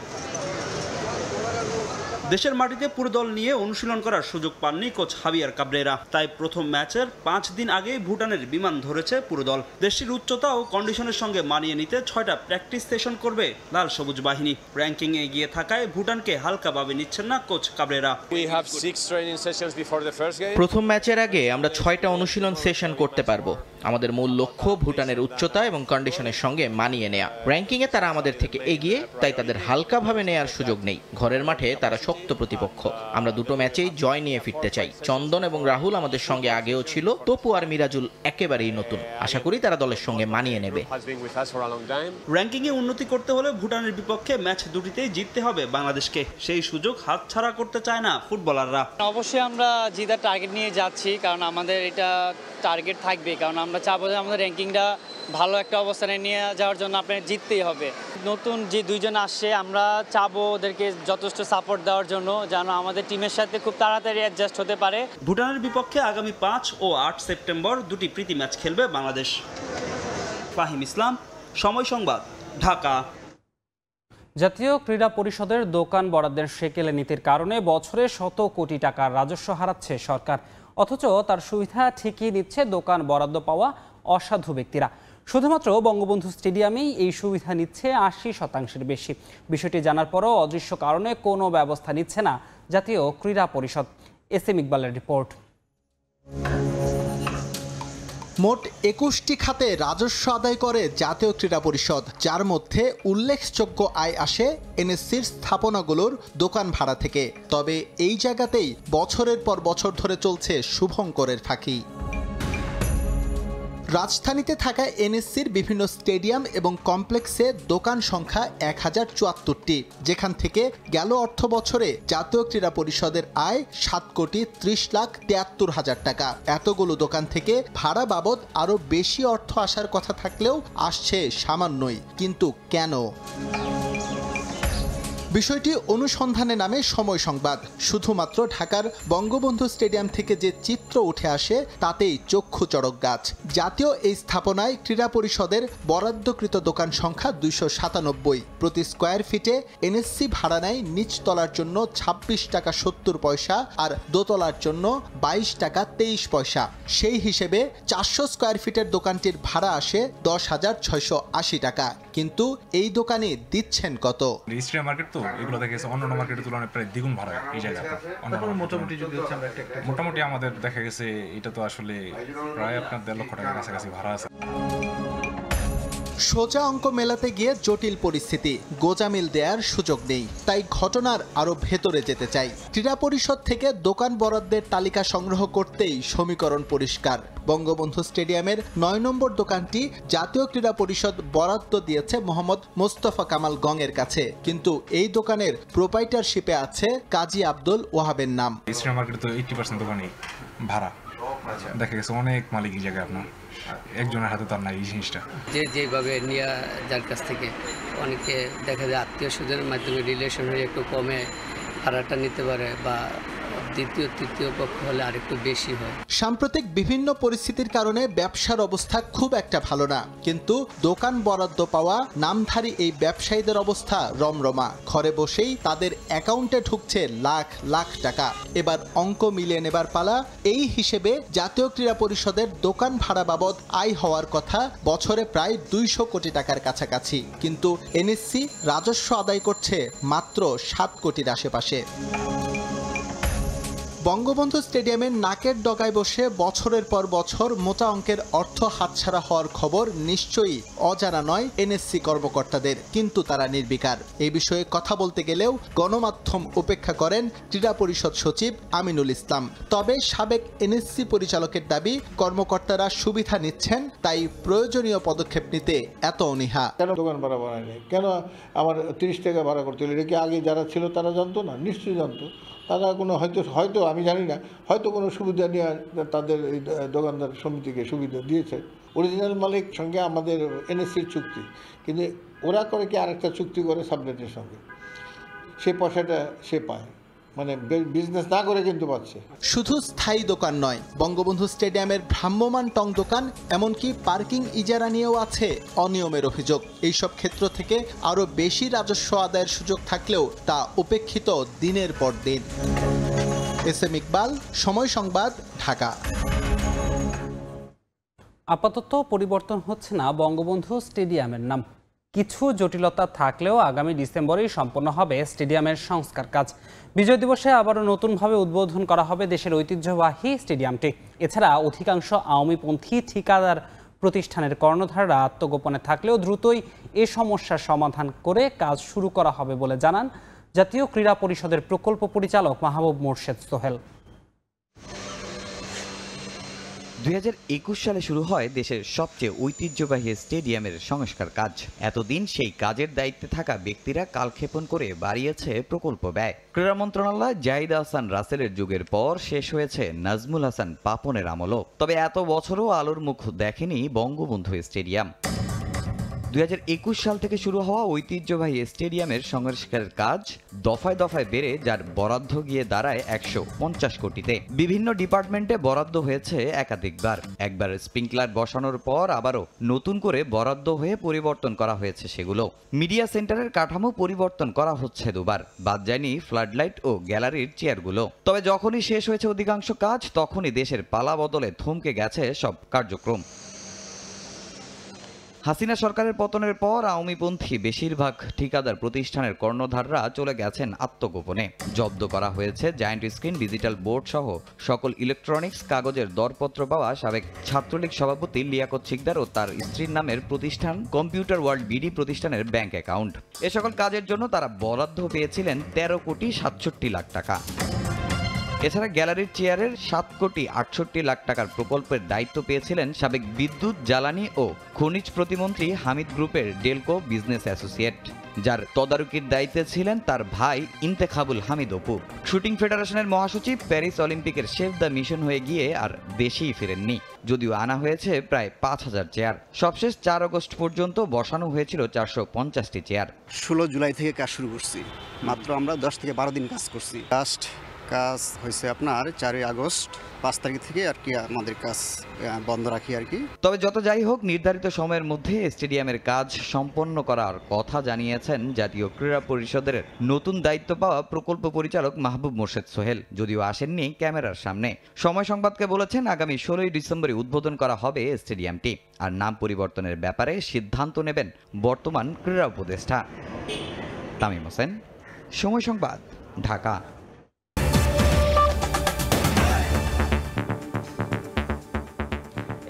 দেশের মাটিতে পুরো দল নিয়ে অনুশীলন করার সুযোগ পাননি কোচ হাভিয়ার কাবরেরা। তাই প্রথম ম্যাচের 5 দিন আগেই ভুটানের বিমান ধরেছে পুরো দল। দেশটির উচ্চতা ও কন্ডিশনের সঙ্গে মানিয়ে নিতে 6টা প্র্যাকটিস সেশন করবে লাল সবুজ বাহিনী। র্যাঙ্কিংয়ে এগিয়ে থাকায় ভুটানকে হালকাভাবে নিচ্ছেন না কোচ কাবরেরা। প্রথম ম্যাচের আগে আমরা 6টা অনুশীলন সেশন করতে পারবো। আমাদের মূল লক্ষ্য ভুটানের উচ্চতা এবং কন্ডিশনের সঙ্গে মানিয়ে নেয়া। র্যাঙ্কিংয়ে তারা আমাদের থেকে এগিয়ে, তাই তাদের হালকাভাবে নেয়ার সুযোগ নেই। ঘরের মাঠে তারা শক্ত প্রতিপক্ষ। আমরা দুটো ম্যাচেই জয় নিয়ে ফিরতে চাই। চন্দন এবং রাহুল আমাদের সঙ্গে আগেও ছিল, তপু আর মিরাজুল একেবারেই নতুন। আশা করি তারা দলের সঙ্গে মানিয়ে নেবে। র্যাঙ্কিংয়ে উন্নতি করতে হলে ভুটানের বিপক্ষে ম্যাচ দুটিতেই জিততে হবে বাংলাদেশকে। সেই সুযোগ হাতছাড়া করতে চায় না ফুটবলাররা। অবশ্যই আমরা জিতার টার্গেট নিয়ে যাচ্ছি, কারণ আমাদের এটা টার্গেট থাকবে, কারণ আমরা চাবো যে আমাদের র্যাঙ্কিংটা ভালো একটা অবস্থানে নিয়ে যাওয়ার জন্য আপনার জিততেই হবে। নতুন যে দুইজন আসছে আমরা চাবো ওদেরকে যথেষ্ট সাপোর্ট দেওয়ার জন্য, যেন আমাদের টিমের সাথে খুব তাড়াতাড়ি অ্যাডজাস্ট হতে পারে। ভুটানের বিপক্ষে আগামী 5 ও 8 সেপ্টেম্বর দুটি প্রীতি ম্যাচ খেলবে বাংলাদেশ। ফাহিম ইসলাম, সময় সংবাদ, ঢাকা। জাতীয় ক্রীড়া পরিষদের দোকান বরাদ্দের সেকেলে নীতির কারণে বছরে শত কোটি টাকার রাজস্ব হারাচ্ছে সরকার, অথচ তার সুবিধা ঠিকই নিচ্ছে দোকান বরাদ্দ পাওয়া অসাধু ব্যক্তিরা। শুধুমাত্র বঙ্গবন্ধু স্টেডিয়ামেই এই সুবিধা নিচ্ছে 80% বেশি। বিষয়টি জানার পরও অদৃশ্য কারণে কোনো ব্যবস্থা নিচ্ছে না জাতীয় ক্রীড়া পরিষদ। এস এম ইকবালের রিপোর্ট। মোট 21টি খাতে রাজস্ব আদায় করে জাতীয় ক্রীড়া পরিষদ, যার মধ্যে উল্লেখযোগ্য আয় আসে এনএসসির স্থাপনাগুলোর দোকান ভাড়া থেকে। তবে এই জায়গাতেই বছরের পর বছর ধরে চলছে শুভঙ্করের ফাঁকি। রাজধানীতে থাকা এনএসসির বিভিন্ন স্টেডিয়াম এবং কমপ্লেক্সে দোকান সংখ্যা 1074টি, যেখান থেকে গেল অর্থ বছরে জাতীয় ক্রীড়া পরিষদের আয় 7,30,73,000 টাকা। এতগুলো দোকান থেকে ভাড়া বাবদ আরও বেশি অর্থ আসার কথা থাকলেও আসছে সামান্যই। কিন্তু কেন? বিষয়টি অনুসন্ধানে নামে সময় সংবাদ। শুধুমাত্র ঢাকার বঙ্গবন্ধু স্টেডিয়াম থেকে যে চিত্র উঠে আসে তাতেই চক্ষু চড়ক গাছ। জাতীয় এই স্থাপনায় ক্রীড়া পরিষদের বরাদ্দকৃত দোকান সংখ্যা 297। প্রতি স্কোয়ার ফিটে এনএসসি ভাড়া নেয় নিচতলার জন্য 26 টাকা 70 পয়সা আর দোতলার জন্য 22 টাকা 23 পয়সা। সেই হিসেবে 400 স্কোয়ার ফিটের দোকানটির ভাড়া আসে 10,680 টাকা। কিন্তু এই দোকানে দিচ্ছেন কত? মার্কেট তো এগুলো দেখা গেছে অন্যান্য মার্কেটের তুলনায় প্রায় দ্বিগুণ ভাড়া এই জায়গাতে। মোটামুটি আমাদের দেখা গেছে এটা তো আসলে প্রায় আপনার 1.5 লক্ষ টাকার কাছাকাছি ভাড়া আছে। সোজা অঙ্ক মেলাতে গিয়ে জটিল পরিস্থিতি, গোজামিল দেওয়ার সুযোগ নেই। তাই ঘটনার আরো ভেতরে যেতে চাই। ক্রীড়া পরিষদ থেকে দোকান বরাদ্দের তালিকা সংগ্রহ করতেই সমীকরণ পরিষ্কার। বঙ্গবন্ধু স্টেডিয়ামের 9 নম্বর দোকানটি জাতীয় ক্রীড়া পরিষদ বরাদ্দ দিয়েছে মোহাম্মদ মোস্তফা কামাল গংয়ের কাছে, কিন্তু এই দোকানের প্রোপাইটারশিপে আছে কাজী আব্দুল ওয়াহাবের নাম। ইস্টার্ন মার্কেটে তো 80% দোকানই ভাড়া। দেখা গেছে অনেক মালিক এই জায়গায় আপনার একজনের হাতে তার নাই এই জিনিসটা। যেভাবে নিয়ে যার কাছ থেকে অনেকে দেখা যায় আত্মীয় স্বজনের মাধ্যমে রিলেশন হয়ে একটু কমে ভাড়াটা নিতে পারে, বা দ্বিতীয় তৃতীয় পক্ষ হলে আরেকটু বেশি হয়। সাম্প্রতিক বিভিন্ন পরিস্থিতির কারণে ব্যবসার অবস্থা খুব একটা ভালো না, কিন্তু দোকান বরাদ্দ পাওয়া নামধারী এই ব্যবসায়ীদের অবস্থা রমরমা। ঘরে বসেই তাদের অ্যাকাউন্টে ঢুকছে লাখ লাখ টাকা। এবার অঙ্ক মিলিয়ে নেবার পালা। এই হিসেবে জাতীয় ক্রীড়া পরিষদের দোকান ভাড়া বাবদ আয় হওয়ার কথা বছরে প্রায় 200 কোটি টাকার কাছাকাছি, কিন্তু এনএসসি রাজস্ব আদায় করছে মাত্র 7 কোটির আশেপাশে। বঙ্গবন্ধু স্টেডিয়ামের নাকের ডগায় বসে বছরের পর বছর মোটা অঙ্কের অর্থ হাতছাড়া হওয়ার খবর নিশ্চয়ই অজানা নয় এনএসসি কর্মকর্তাদের, কিন্তু তারা নির্বিকার। এই বিষয়ে কথা বলতে গেলেও গণমাধ্যম উপেক্ষা করেন ক্রীড়া পরিষদ সচিব আমিনুল ইসলাম। তবে সাবেক এনএসসি পরিচালকের দাবি, কর্মকর্তারা সুবিধা নিচ্ছেন, তাই প্রয়োজনীয় পদক্ষেপ নিতে এত অনীহা। কেন দোকান ভাড়া বাড়ায়নি? কেন আমার 30 টাকা ভাড়া করতে হলো? এটা কি আগে যারা ছিল তারা জানতো না? নিশ্চয়ই জানতো। তারা কোনো হয়তো আমি জানি না, হয়তো কোনো সুবিধা নিয়ে তাদের এই দোকানদার সমিতিকে সুবিধা দিয়েছে। অরিজিনাল মালিক সঙ্গে আমাদের এনএসসির চুক্তি, কিন্তু ওরা করে কি আরেকটা চুক্তি করে সাবনেটের সঙ্গে, সে পয়সাটা সে পায়, মানে বিজনেস না করে কিন্তু পাচ্ছে। শুধু স্থায়ী দোকান নয়, বঙ্গবন্ধু স্টেডিয়ামের ভ্রাম্যমান টং দোকান, এমনকি পার্কিং ইজারা নিয়েও আছে অনিয়মের অভিযোগ। এইসব ক্ষেত্র থেকে আরও বেশি রাজস্ব আদায়ের সুযোগ থাকলেও তা উপেক্ষিত দিনের পর দিন। এস এম ইকবাল, সময় সংবাদ, ঢাকা। আপাতত পরিবর্তন হচ্ছে না বঙ্গবন্ধু স্টেডিয়ামের নাম। কিছু জটিলতা থাকলেও আগামী ডিসেম্বরেই সম্পন্ন হবে স্টেডিয়ামের সংস্কার কাজ। বিজয় দিবসে আবারও নতুনভাবে উদ্বোধন করা হবে দেশের ঐতিহ্যবাহী স্টেডিয়ামটি। এছাড়া অধিকাংশ আওয়ামীপন্থী ঠিকাদার প্রতিষ্ঠানের কর্ণধাররা আত্মগোপনে থাকলেও দ্রুতই এ সমস্যার সমাধান করে কাজ শুরু করা হবে বলে জানান জাতীয় ক্রীড়া পরিষদের প্রকল্প পরিচালক মাহবুব মোর্শেদ সোহেল। 2021 সালে শুরু হয় দেশের সবচেয়ে ঐতিহ্যবাহী স্টেডিয়ামের সংস্কার কাজ। এতদিন সেই কাজের দায়িত্বে থাকা ব্যক্তিরা কালক্ষেপণ করে বাড়িয়েছে প্রকল্প ব্যয়। ক্রীড়া মন্ত্রণালয় জাহিদ আহসান রাসেলের যুগের পর শেষ হয়েছে নাজমুল হাসান পাপনের আমলও। তবে এত বছরও আলোর মুখ দেখেনি বঙ্গবন্ধু স্টেডিয়াম। 2021 সাল থেকে শুরু হওয়া ঐতিহ্যবাহী স্টেডিয়ামের সংস্কারের কাজ দফায় দফায় বেড়ে যার বরাদ্দ গিয়ে দাঁড়ায় 150 কোটিতে। বিভিন্ন ডিপার্টমেন্টে বরাদ্দ হয়েছে একাধিকবার। একবার স্প্রিংকলার বসানোর পর আবারও নতুন করে বরাদ্দ হয়ে পরিবর্তন করা হয়েছে সেগুলো। মিডিয়া সেন্টারের কাঠামো পরিবর্তন করা হচ্ছে দুবার, বাদ যায়নি ফ্লাডলাইট ও গ্যালারির চেয়ারগুলো। তবে যখনই শেষ হয়েছে অধিকাংশ কাজ তখনই দেশের পালা বদলে থমকে গেছে সব কার্যক্রম। হাসিনা সরকারের পতনের পর আওয়ামীপন্থী বেশিরভাগ ঠিকাদার প্রতিষ্ঠানের কর্ণধাররা চলে গেছেন আত্মগোপনে। জব্দ করা হয়েছে জায়ান্ট স্ক্রিন, ডিজিটাল বোর্ড সহ সকল ইলেকট্রনিক্স, কাগজের দরপত্র পাওয়া সাবেক ছাত্রলীগ সভাপতি লিয়াকত শিকদার ও তার স্ত্রীর নামের প্রতিষ্ঠান কম্পিউটার ওয়ার্ল্ড বিডি প্রতিষ্ঠানের ব্যাংক অ্যাকাউন্ট। এ সকল কাজের জন্য তারা বরাদ্দ পেয়েছিলেন 13,67,00,000 টাকা। এছাড়া গ্যালারির চেয়ারের 7,68,00,000 টাকার প্রকল্পের দায়িত্ব পেয়েছিলেন সাবেক বিদ্যুৎ, জ্বালানি ও খনিজ প্রতিমন্ত্রী হামিদ গ্রুপের ডেলকো বিজনেস অ্যাসোসিয়েট, যার তদারকির দায়িত্বে ছিলেন তার ভাই ইন্তেখাবুল হামিদ অপু। শুটিং ফেডারেশনের মহাসচিব প্যারিস অলিম্পিকের শেফ দ্য মিশন হয়ে গিয়ে আর দেশেই ফেরেননি, যদিও আনা হয়েছে প্রায় 5,000 চেয়ার। সবশেষ 4 আগস্ট পর্যন্ত বসানো হয়েছিল 450টি চেয়ার। 16 জুলাই থেকে কাজ শুরু করছি, মাত্র আমরা 10 থেকে 12 দিন কাজ করছি। কাজ হয়েছে আপনার 4 আগস্ট, 5 তারিখ থেকে আর কি আমাদের কাজ বন্ধ রাখি আর কি। তবে যত যাই হোক, নির্ধারিত সময়ের মধ্যে স্টেডিয়ামের কাজ সম্পন্ন করার কথা জানিয়েছেন জাতীয় ক্রীড়া পরিষদের নতুন দায়িত্ব পাওয়া প্রকল্প পরিচালক মাহবুব মোর্শেদ সোহেল, যদিও আসেননি ক্যামেরার সামনে। সময় সংবাদকে বলেছেন আগামী 16 ডিসেম্বরে উদ্বোধন করা হবে স্টেডিয়ামটি, আর নাম পরিবর্তনের ব্যাপারে সিদ্ধান্ত নেবেন বর্তমান ক্রীড়া উপদেষ্টা। তামিম হোসেন, সময় সংবাদ, ঢাকা।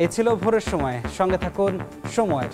এই ছিল ভোরের সময়। সঙ্গে থাকুন সময়ের।